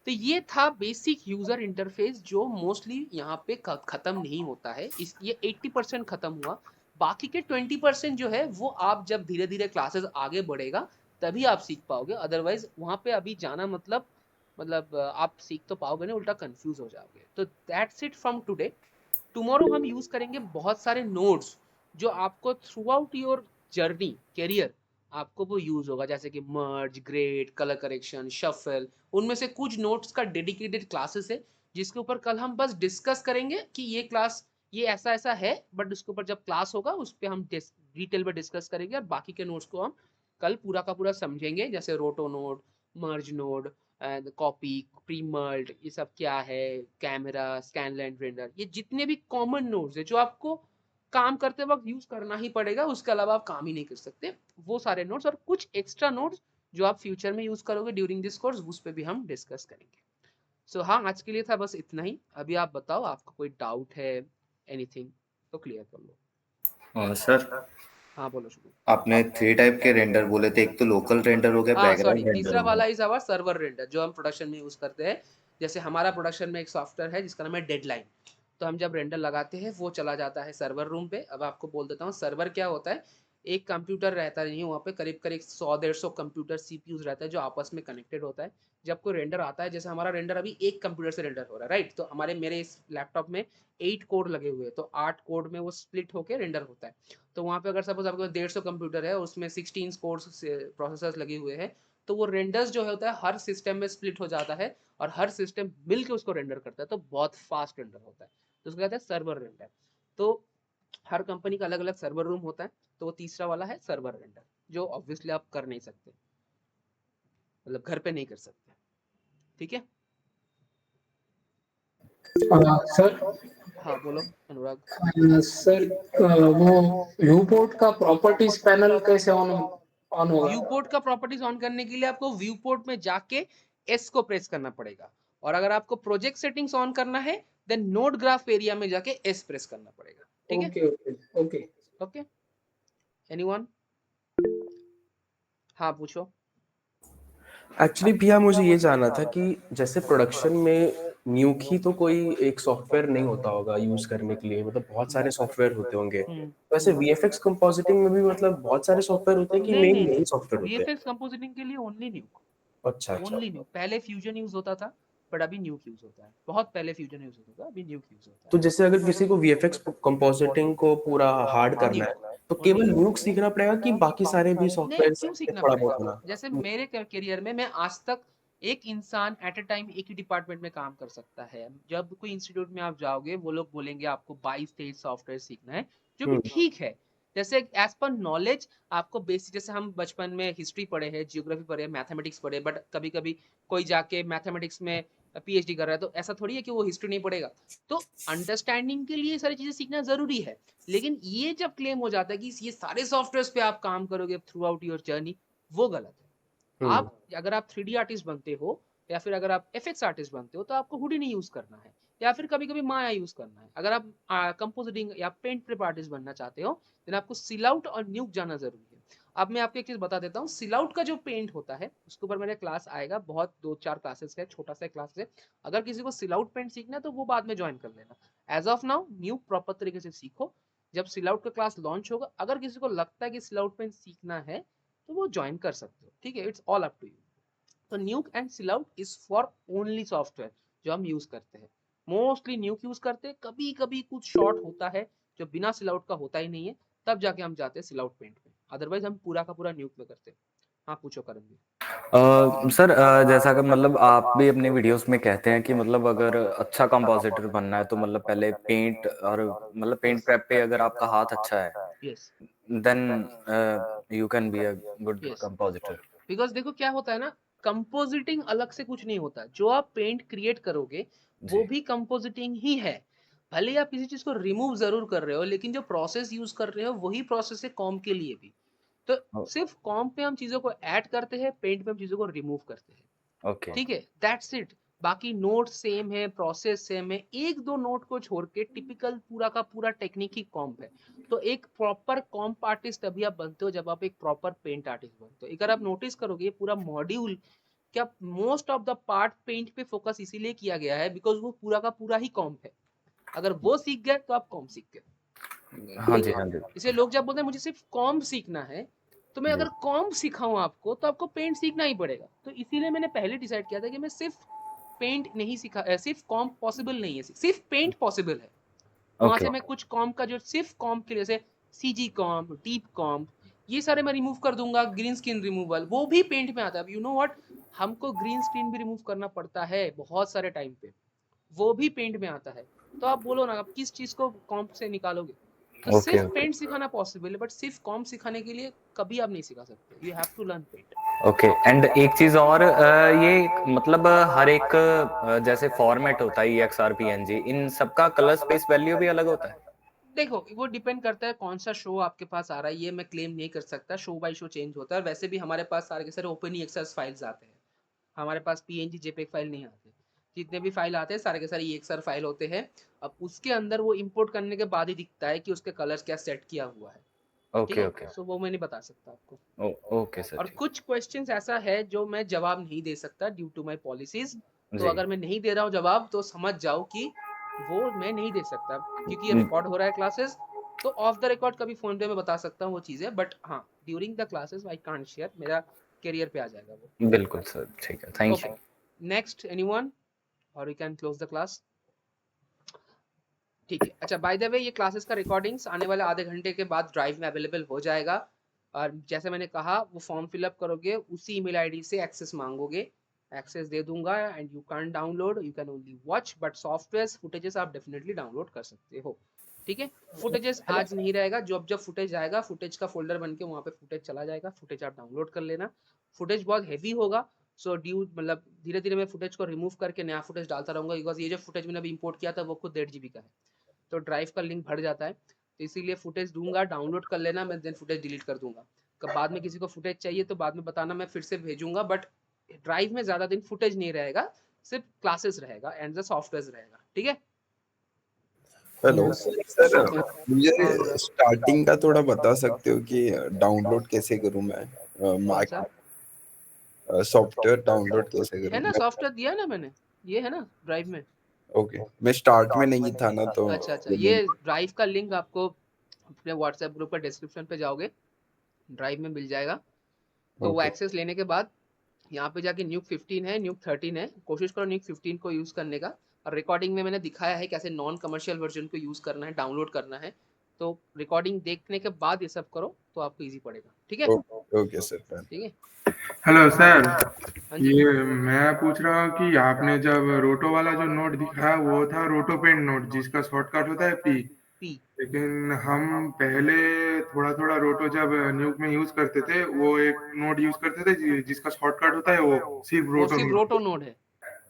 तो ये था बेसिक यूजर इंटरफेस, जो मोस्टली यहाँ पे खत्म नहीं होता है, इस ये 80% खत्म हुआ, बाकी के 20% जो है वो आप जब धीरे धीरे क्लासेस आगे बढ़ेगा तभी आप सीख पाओगे, अदरवाइज वहाँ पे अभी जाना मतलब आप सीख तो पाओगे नहीं, उल्टा कंफ्यूज हो जाओगे। तो that's it from today. Tomorrow हम यूज करेंगे बहुत सारे नोड्स जो आपको throughout your journey career आपको वो यूज होगा, जैसे कि merge, grade, colour correction, shuffle. उनमें से कुछ नोट्स का डेडिकेटेड क्लासेस है जिसके ऊपर कल हम बस डिस्कस करेंगे कि ये क्लास ये ऐसा ऐसा है, बट उसके ऊपर जब क्लास होगा उस पर हम डिटेल में डिस्कस करेंगे, और बाकी के नोट्स को हम कल पूरा का पूरा समझेंगे, जैसे रोटो नोड, मर्ज नोड, कॉपी, प्रीमर्ल्ड, ये सब क्या है, कैमरा, स्कैनलाइन, रेंडर, ये जितने भी कॉमन नोड्स है जो आपको काम करते वक्त यूज करना ही पड़ेगा, उसके अलावा आप काम ही नहीं कर सकते, वो सारे नोट्स और कुछ एक्स्ट्रा नोट्स जो आप फ्यूचर में यूज करोगे ड्यूरिंग दिस कोर्स, उस पर भी हम डिस्कस करेंगे। सो हाँ, आज के लिए था बस इतना ही। अभी आप बताओ, आपका कोई डाउट है, एनीथिंग तो क्लियर कर लो। सर हाँ बोलो शुरू। आपने 3 टाइप के रेंडर बोले थे, एक तो लोकल रेंडर हो गया, हाँ सॉरी, बैकग्राउंड रेंडर तीसरा हो वाला गया। इज आवर सर्वर रेंडर जो हम प्रोडक्शन में यूज करते हैं। जैसे हमारा प्रोडक्शन में एक सॉफ्टवेयर है जिसका नाम है डेडलाइन, तो हम जब रेंडर लगाते हैं वो चला जाता है सर्वर रूम पे। अब आपको बोल देता हूँ सर्वर क्या होता है। एक कंप्यूटर रहता नहीं है वहाँ पे, करीब करीब 100-150 कंप्यूटर सीपीयूज रहता है जो आपस में कनेक्टेड होता है। जब कोई रेंडर आता है, जैसे हमारा रेंडर अभी एक कंप्यूटर से रेंडर हो रहा है, राइट, तो मेरे इस लैपटॉप में 8 कोड लगे हुए हैं, तो 8 कोड में वो स्प्लिट होकर रेंडर होता है। तो वहाँ पे अगर सपोज आपके पास 150 कंप्यूटर है, उसमें 16 कोर्स प्रोसेसर्स लगे हुए हैं, तो वो रेंडर्स जो होता है हर सिस्टम में स्प्लिट हो जाता है, और हर सिस्टम मिलके उसको रेंडर करता है, तो बहुत फास्ट रेंडर होता है, तो उसको कहते हैं सर्वर रेंडर। तो हर कंपनी का अलग अलग सर्वर रूम होता है, तो वो तीसरा वाला है सर्वर रेंडर, जो ऑब्वियसली आप कर नहीं सकते, मतलब घर पे नहीं कर सकते, ठीक है। सर हाँ बोलो अनुराग। सर वो व्यू पोर्ट का प्रॉपर्टीज पैनल कैसे ऑन ऑन होगा? व्यू पोर्ट का प्रॉपर्टीज ऑन करने के लिए आपको व्यू पोर्ट में जाके एस को प्रेस करना पड़ेगा, और अगर आपको प्रोजेक्ट सेटिंग्स ऑन करना है देन नोड ग्राफ एरिया में जाके एस प्रेस करना पड़ेगा, ठीक है। Okay okay okay. Okay, anyone? हाँ पूछो। एक्चुअली भैया मुझे ये जानना था कि जैसे प्रोडक्शन में न्यूक ही तो कोई एक सॉफ्टवेयर नहीं होता होगा यूज करने के लिए, मतलब बहुत सारे सॉफ्टवेयर होते होंगे। वैसे वीएफएक्स कंपोजिटिंग में भी मतलब बहुत सारे सॉफ्टवेयर होते हैं कि नहीं मेन नहीं यही नहीं, सॉफ्टवेयर होते हैं? वीएफएक्स कंपोजिटिंग के लिए ओनली न्यूक, अच्छा अच्छा। ओनली न्यूक। पहले फ्यूजन यूज होता था, बट अभी न्यूक यूज होता है। बहुत पहले फ्यूजन यूज होता था, अभी न्यूक यूज होता तो जैसे अगर किसी को वीएफएक्स कंपोजिटिंग को पूरा हार्ड है। करना न्यूक, है तो ओनली केवल न्यूक। न्यूक सीखना पड़ेगा कि बाकी सारे भी नहीं, सॉफ्टवेयर क्यों सीखना थोड़ा पड़ेगा? बहुत जैसे आना? मेरे करियर में, मैं आज तक एक इंसान एट अ टाइम एक ही डिपार्टमेंट में काम कर सकता है। जब कोई इंस्टीट्यूट में आप जाओगे, वो लोग बोलेंगे आपको 22-23 सॉफ्टवेयर सीखना है, जो भी ठीक है। जैसे एज पर नॉलेज आपको बेसिक, जैसे हम बचपन में हिस्ट्री पढ़े हैं, जियोग्राफी पढ़े, मैथमेटिक्स पढ़े, बट कभी कभी कोई जाके मैथमेटिक्स में पीएचडी कर रहा है, तो ऐसा थोड़ी है कि वो हिस्ट्री नहीं पढ़ेगा। तो अंडरस्टैंडिंग के लिए सारी चीजें सीखना जरूरी है, लेकिन ये जब क्लेम हो जाता है कि ये सारे सॉफ्टवेयर पे आप काम करोगे थ्रू आउट योर जर्नी, वो गलत है। आप अगर आप 3D आर्टिस्ट बनते हो, या फिर अगर आप एफएक्स आर्टिस्ट बनते हो, तो आपको हुडी नहीं यूज करना है, या फिर कभी कभी माया यूज करना है। अगर आप कंपोजिटिंग या पेंट प्रेप आर्टिस्ट बनना चाहते हो, देन आपको सिलाउट और न्यूक जाना जरूरी है। अब मैं आपको एक चीज बता देता हूँ, सिलाउट का जो पेंट होता है उसके ऊपर मेरे क्लास आएगा, बहुत 2-4 क्लासेस है, छोटा सा क्लास है। अगर किसी को सिलाउट पेंट सीखना है तो वो बाद में ज्वाइन कर लेना। As of now Nuke proper तरीके से सीखो, जब सिलाउट का क्लास लॉन्च होगा, अगर किसी को लगता है कि सिलाउट पेंट सीखना है तो वो ज्वाइन कर सकते हो, ठीक है। It's all up to you. तो Nuke and Silhouette is for only software जो हम यूज करते हैं। मोस्टली न्यूक यूज करते हैं, कभी कभी कुछ शॉर्ट होता है जो बिना सिलाउट का होता ही नहीं है, तब जाके हम जाते हैं सिलाउट पेंट में, अदरवाइज हम पूरा का पूरा न्यूक में करते हैं। हाँ पूछो करण जी। सर जैसा कि मतलब आप भी अपने वीडियोस में कहते हैं कि मतलब अगर अच्छा कंपोजिटर बनना है तो मतलब पहले पेंट और मतलब पेंट प्रेप पे अगर आपका हाथ अच्छा है yes then you can be a good yes, compositor. Because देखो क्या होता है ना, कंपोजिटिंग अलग से कुछ नहीं होता। जो आप पेंट क्रिएट करोगे वो जी भी कंपोजिटिंग ही है। भले ही आप किसी चीज को रिमूव जरूर कर रहे हो, लेकिन जो प्रोसेस यूज कर रहे हो वही प्रोसेस है कॉम के लिए भी। तो ओ- सिर्फ कॉम पे हम चीजों को ऐड करते हैं, पेंट पे हम चीजों को रिमूव करते हैं। ओके ठीक है, दैट्स इट। बाकी नोट सेम है, प्रोसेस सेम है, एक दो नोट को छोड़ के टिपिकल पूरा का पूरा टेक्निक ही कॉम्प है। तो एक प्रॉपर कॉम्प आर्टिस्ट तभी आप बनते हो जब आप एक प्रॉपर पेंट आर्टिस्ट बनते हो। अगर आप नोटिस करोगे ये पूरा मॉड्यूल क्या most of the part paint पे फोकस इसीलिए किया गया है बिकॉज वो पूरा का पूरा ही कॉम्प है। अगर वो सीख गए तो आप कॉम्प सीख गए। हाँ ठीक जी है, हाँ जी इसलिए लोग जब बोलते हैं मुझे सिर्फ कॉम्प सीखना है, तो मैं जी अगर कॉम्प सिखाऊं आपको तो आपको पेंट सीखना ही पड़ेगा। तो इसीलिए मैंने पहले डिसाइड किया था कि मैं सिर्फ पेंट नहीं सिखा, सिर्फ कॉम्प पॉसिबल नहीं है, सिर्फ पेंट पॉसिबल है। वहां ओके से मैं कुछ कॉम्प का जो सिर्फ कॉम्प के लिए, जैसे सीजी कॉम्प, डीप कॉम्प, ये सारे मैं रिमूव कर दूंगा। ग्रीन स्क्रीन रिमूवल वो भी पेंट में आता है। अब यू नो व्हाट, हमको ग्रीन स्क्रीन भी रिमूव करना पड़ता है बहुत सारे टाइम पे, वो भी पेंट में आता है। तो आप बोलो ना, आप किस चीज को कॉम्प से निकालोगे? तो ओके सिर्फ ओके पेंट सिखाना पॉसिबल है, बट सिर्फ कॉम्प सिखाने के लिए कभी आप नहीं सिखा सकते। You have to learn paint. Okay and एक चीज और ये मतलब हर एक जैसे फॉर्मेट होता है EXR PNG, इन सबका कलर स्पेस वैल्यू भी अलग होता है? देखो वो डिपेंड करता है कौन सा शो आपके पास आ रहा है, ये मैं क्लेम नहीं कर सकता। शो बाय शो चेंज होता है। वैसे भी हमारे पास सारे के सारे ओपन EXR फाइल्स आते हैं, हमारे पास PNG JPEG फाइल नहीं आते। जितने भी फाइल आते हैं सारे के सारे EXR फाइल होते हैं। अब उसके अंदर वो इंपोर्ट करने के बाद ही दिखता है कि उसके कलर्स क्या सेट किया हुआ है। ठीक ओके है, ओके सो वो मैं नहीं बता सकता आपको। ओके सर और ठीक कुछ क्वेश्चंस ऐसा है जो मैं जवाब नहीं दे सकता ड्यू टू माय पॉलिसीज। तो जी अगर मैं नहीं दे रहा हूँ जवाब तो समझ जाओ कि वो मैं नहीं दे सकता, क्योंकि ये न- रिकॉर्ड हो रहा है क्लासेस। तो ऑफ द रिकॉर्ड कभी फोन पे में बता सकता हूँ वो चीजें, बट हाँ during the classes I can't share, मेरा करियर पे आ जाएगा वो। बिल्कुल सर ठीक है thank okay, you next anyone और we can close the class. ठीक है, अच्छा बाय द वे ये क्लासेस का रिकॉर्डिंग्स आने वाले आधे घंटे के बाद ड्राइव में अवेलेबल हो जाएगा। और जैसे मैंने कहा वो फॉर्म फिलअप करोगे उसी ईमेल आईडी से एक्सेस मांगोगे, एक्सेस दे दूंगा। And you can download, you can only watch, but software footages आप डेफिनेटली डाउनलोड कर सकते हो। ठीक है, फुटेजेस आज नहीं रहेगा, जब फुटेज आएगा फुटेज का फोल्डर बन के वहाँ पे फुटेज चला जाएगा, फुटेज आप डाउनलोड कर लेना। फुटेज बहुत हैवी होगा, सो ड्यू मतलब धीरे धीरे मैं फुटेज को रिमूव करके नया फुटेज डालता रहूंगा, बिकॉज ये जो फुटेज मैंने अभी इंपोर्ट किया था वो खुद 1.5 GB का है, तो ड्राइव का लिंक भर जाता है। तो इसीलिए फुटेज दूंगा, डाउनलोड कर लेना, मैं देन फुटेज डिलीट कर दूंगा। कब बाद में किसी को फुटेज चाहिए तो बाद में बताना, मैं फिर से भेजूंगा। बट ड्राइव में ज्यादा दिन फुटेज नहीं रहेगा, सिर्फ क्लासेस रहेगा एंड द सॉफ्टवेयर रहेगा। ठीक है, हेलो सर, हाँ मुझे अनुराग, स्टार्टिंग का थोड़ा बता सकते हो कि डाउनलोड कैसे करूं मैं कौन सा सॉफ्टवेयर डाउनलोड कैसे है करूं ना? मैं? सॉफ्टवेयर दिया ना मैंने, ये है ना ड्राइव में। ओके, मैं स्टार्ट में नहीं था ना तो अच्छा अच्छा, ये ड्राइव का लिंक आपको अपने व्हाट्सएप ग्रुप पर डिस्क्रिप्शन पे जाओगे, ड्राइव में मिल जाएगा। तो वो ओके एक्सेस लेने के बाद यहाँ पे जाके न्यूक 15 है, न्यूक 13 है, कोशिश करो न्यूक 15 को यूज करने का। और रिकॉर्डिंग में मैंने दिखाया है कैसे नॉन कमर्शियल वर्जन को यूज करना है, डाउनलोड करना है। तो रिकॉर्डिंग देखने के बाद ये सब करो तो आपको इजी पड़ेगा। ठीक है, ओके सर। ठीक है। हेलो सर, हाँ जी, ये मैं पूछ रहा हूँ कि आपने जब रोटो वाला जो नोट दिखाया वो था रोटो पेंट नोट जिसका शॉर्टकट होता है पी। पी। लेकिन हम पहले थोड़ा थोड़ा रोटो जब न्यूक में यूज करते थे वो एक नोट यूज करते थे जिसका शॉर्टकट होता है वो सिर्फ वो रोटो सिर्फ नोट। रोटो नोड है।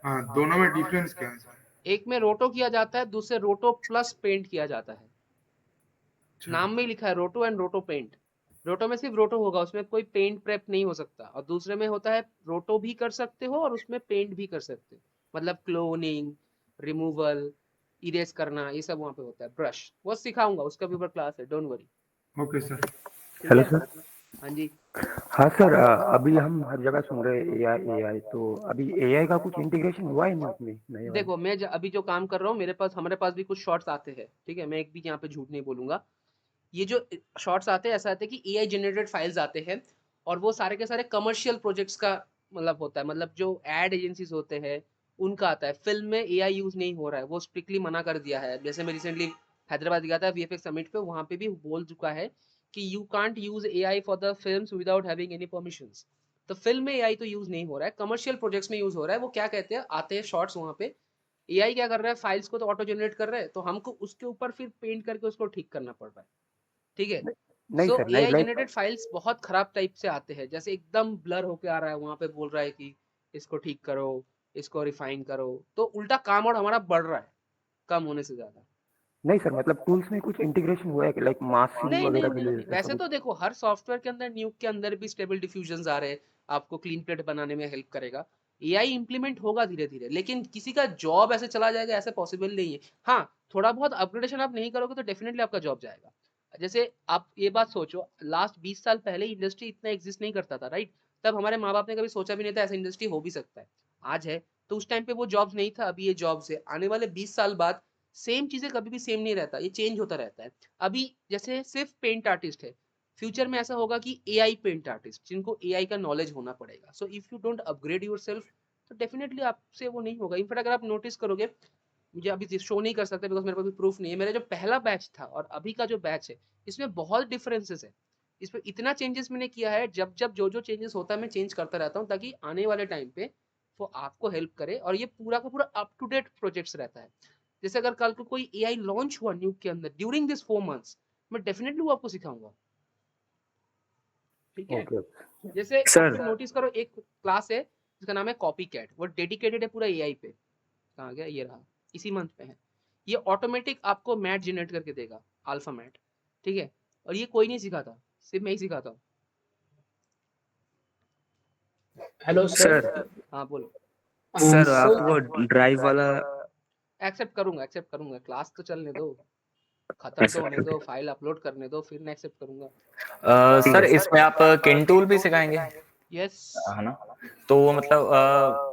हाँ, दोनों में डिफरेंस क्या है सर? एक में रोटो किया जाता है, दूसरे रोटो प्लस पेंट किया जाता है। अच्छा, नाम में ही लिखा है रोटो एंड रोटो पेंट। रोटो में सिर्फ रोटो होगा, उसमें कोई पेंट प्रेप नहीं हो सकता। और दूसरे में होता है रोटो भी कर सकते हो और उसमें पेंट भी कर सकते हो, मतलब क्लोनिंग, रिमूवल, इरेज करना, ये सब वहाँ पे होता है। ब्रश वो सिखाऊंगा, उसका भी ऊपर क्लास है, डोंट वरी। Okay sir. ठीक हेलो है, सर। हाँ जी। हाँ सर, अभी हम हर जगह सुन रहे हैं एआई एआई, तो अभी एआई का कुछ इंटीग्रेशन हुआ है न्यूज़ में नए वाले? देखो मैं अभी जो काम कर रहा हूँ, हमारे पास भी कुछ शॉर्ट्स आते हैं। ठीक है, मैं एक भी यहाँ पे झूठ नहीं बोलूंगा। ये जो शॉर्ट्स आते हैं ऐसा आते हैं कि एआई जनरेटेड फाइल्स आते हैं, और वो सारे के सारे कमर्शियल प्रोजेक्ट्स का मतलब होता है, मतलब जो एड एजेंसीज होते हैं उनका आता है। फिल्म में एआई यूज नहीं हो रहा है, वो स्ट्रिक्टली मना कर दिया है। जैसे मैं रिसेंटली हैदराबाद गया था वीएफएक्स समिट पे, वहां पे भी बोल चुका है कि you can't use AI for the films without having any permissions. तो फिल्म में एआई तो यूज नहीं हो रहा है, कमर्शियल प्रोजेक्ट्स में यूज हो रहा है। वो क्या कहते हैं, आते हैं शॉर्ट्स वहां पे, एआई क्या कर रहा है, फाइल्स को तो ऑटो जनरेट कर रहा है, तो हमको उसके ऊपर फिर पेंट करके उसको ठीक करना पड़ रहा है। ठीक है, नहीं सो सर, नहीं एआई लाइक जनरेटेड फाइल्स बहुत खराब टाइप से आते हैं, जैसे एकदम ब्लर होके आ रहा है, वहां पे बोल रहा है कि इसको ठीक करो, इसको रिफाइन करो, तो उल्टा काम और हमारा बढ़ रहा है कम होने से ज्यादा। नहीं सर, मतलब टूल्स में कुछ इंटीग्रेशन हुआ है कि लाइक मास्किंग नहीं नहीं वगैरह के नहीं लिए नहीं, ऐसा वैसे कुछ? तो देखो हर सॉफ्टवेयर के अंदर, न्यूक के अंदर भी स्टेबल डिफ्यूजन आ रहे हैं, आपको क्लीन प्लेट बनाने में हेल्प करेगा। एआई इम्प्लीमेंट होगा धीरे धीरे, लेकिन किसी का जॉब ऐसे चला जाएगा ऐसे पॉसिबल नहीं है। हाँ, थोड़ा बहुत अपग्रेडेशन आप नहीं करोगे तो डेफिनेटली आपका जॉब जाएगा। जैसे आप ये बात सोचो, लास्ट 20 साल पहले इंडस्ट्री इतना एग्जिस्ट नहीं करता था, राइट? तब हमारे माँ बाप ने कभी सोचा भी नहीं था ऐसा इंडस्ट्री हो भी सकता है। आज है तो उस टाइम पे वो जॉब्स नहीं था, अभी ये जॉब्स है। आने वाले 20 साल बाद सेम चीजें कभी भी सेम नहीं रहता, ये चेंज होता रहता है। अभी जैसे सिर्फ पेंट आर्टिस्ट है, फ्यूचर में ऐसा होगा कि एआई पेंट आर्टिस्ट, जिनको एआई का नॉलेज होना पड़ेगा। सो if you don't upgrade yourself तो डेफिनेटली आपसे वो नहीं होगा। इनफैक्ट अगर आप नोटिस करोगे, मुझे अभी शो नहीं कर सकते बिकॉज मेरे पास प्रूफ नहीं है, मेरा जो पहला बैच था और अभी का जो बैच है इसमें बहुत डिफरेंसेस है। इसमें इतना चेंजेस मैंने किया है, जब जब जो चेंजेस होता है मैं चेंज करता रहता हूँ, ताकि आने वाले टाइम पे वो आपको हेल्प करे। और ये पूरा का पूरा अप टू डेट प्रोजेक्ट्स रहता है। जैसे अगर कल को कोई एआई लॉन्च हुआ न्यूक के अंदर ड्यूरिंग दिस 4 मंथ्स, मैं डेफिनेटली वो आपको सिखाऊंगा, ठीक है? ओके जैसे सर आप नोटिस करो, एक क्लास है जिसका नाम है कॉपी कैट, वो डेडिकेटेड है पूरा एआई पे। कहाँ गया? ये रहा, इसी मंथ पे है। ये ऑटोमेटिक आपको मैट जनरेट करके देगा, अल्फा मैट, ठीक है? और ये कोई नहीं सिखाता, सिर्फ मैं ही सिखाता हूँ। Hello sir. हाँ बोलो। सर आप वो ड्राइव वाला एक्सेप्ट करूंगा, क्लास तो चलने दो, खत्म तो होने दो, फाइल अपलोड करने दो, फिर मैं एक्सेप्ट करूंगा। सर इसमें आप किन टूल भी सिखाएंगे, यस। है ना? तो वो मतलब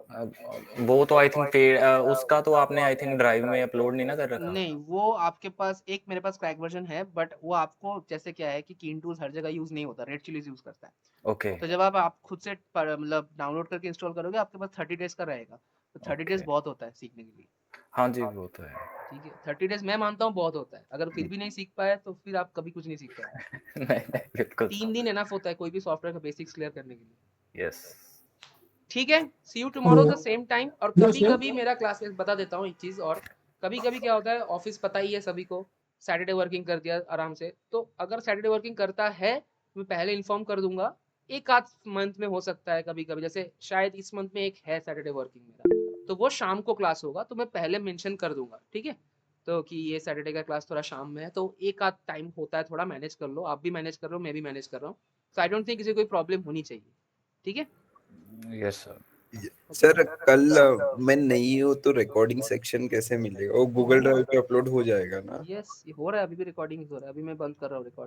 वो तो आई थिंक पेड, उसका तो आपने आई थिंक ड्राइव में अपलोड नहीं ना कर रखा? नहीं, वो आपके पास एक, मेरे पास क्रैक वर्जन है, बट वो आपको जैसे क्या है कि कीन टूल्स हर जगह यूज नहीं होता, रेड चिलीज यूज करता है। ओके तो जब आप खुद से मतलब डाउनलोड करके इंस्टॉल करोगे, आपके पास 30 डेज का रहेगा। तो 30 डेज बहुत होता है सीखने के लिए। हाँ जी वो तो है। ठीक है, 30 डेज मैं मानता हूँ बहुत होता है। अगर फिर भी नहीं सीख पाए तो फिर आप कभी कुछ नहीं सीख पाए। नहीं बिल्कुल 3 दिन एनफ होता है कोई भी सॉफ्टवेयर का बेसिक्स क्लियर करने के लिए। यस ठीक है, see you tomorrow the same time. और Yes, कभी sir. कभी मेरा क्लास बता देता हूँ एक चीज, और कभी कभी क्या होता है, ऑफिस पता ही है सभी को, सैटरडे वर्किंग कर दिया आराम से। तो अगर सैटरडे वर्किंग करता है मैं पहले इन्फॉर्म कर दूंगा। एक आध मंथ में हो सकता है कभी कभी, जैसे शायद इस मंथ में एक है सैटरडे वर्किंग मेरा, तो वो शाम को क्लास होगा, तो मैं पहले मेंशन कर दूंगा, ठीक है? तो कि ये सैटरडे का क्लास थोड़ा शाम में है, तो एक आध टाइम होता है, थोड़ा मैनेज कर लो। आप भी मैनेज कर रहे हो, मैं भी मैनेज कर रहा हूँ। सो आई डोंट थिंक किसी कोई प्रॉब्लम होनी चाहिए, ठीक है? Yes sir. सर कल मैं नहीं हूँ तो रिकॉर्डिंग सेक्शन कैसे मिलेगा? वो गूगल ड्राइव पे अपलोड हो जाएगा ना? यस, ये हो रहा है, अभी भी रिकॉर्डिंग हो रहा है। अभी मैं बंद कर रहा हूँ रिकॉर्ड।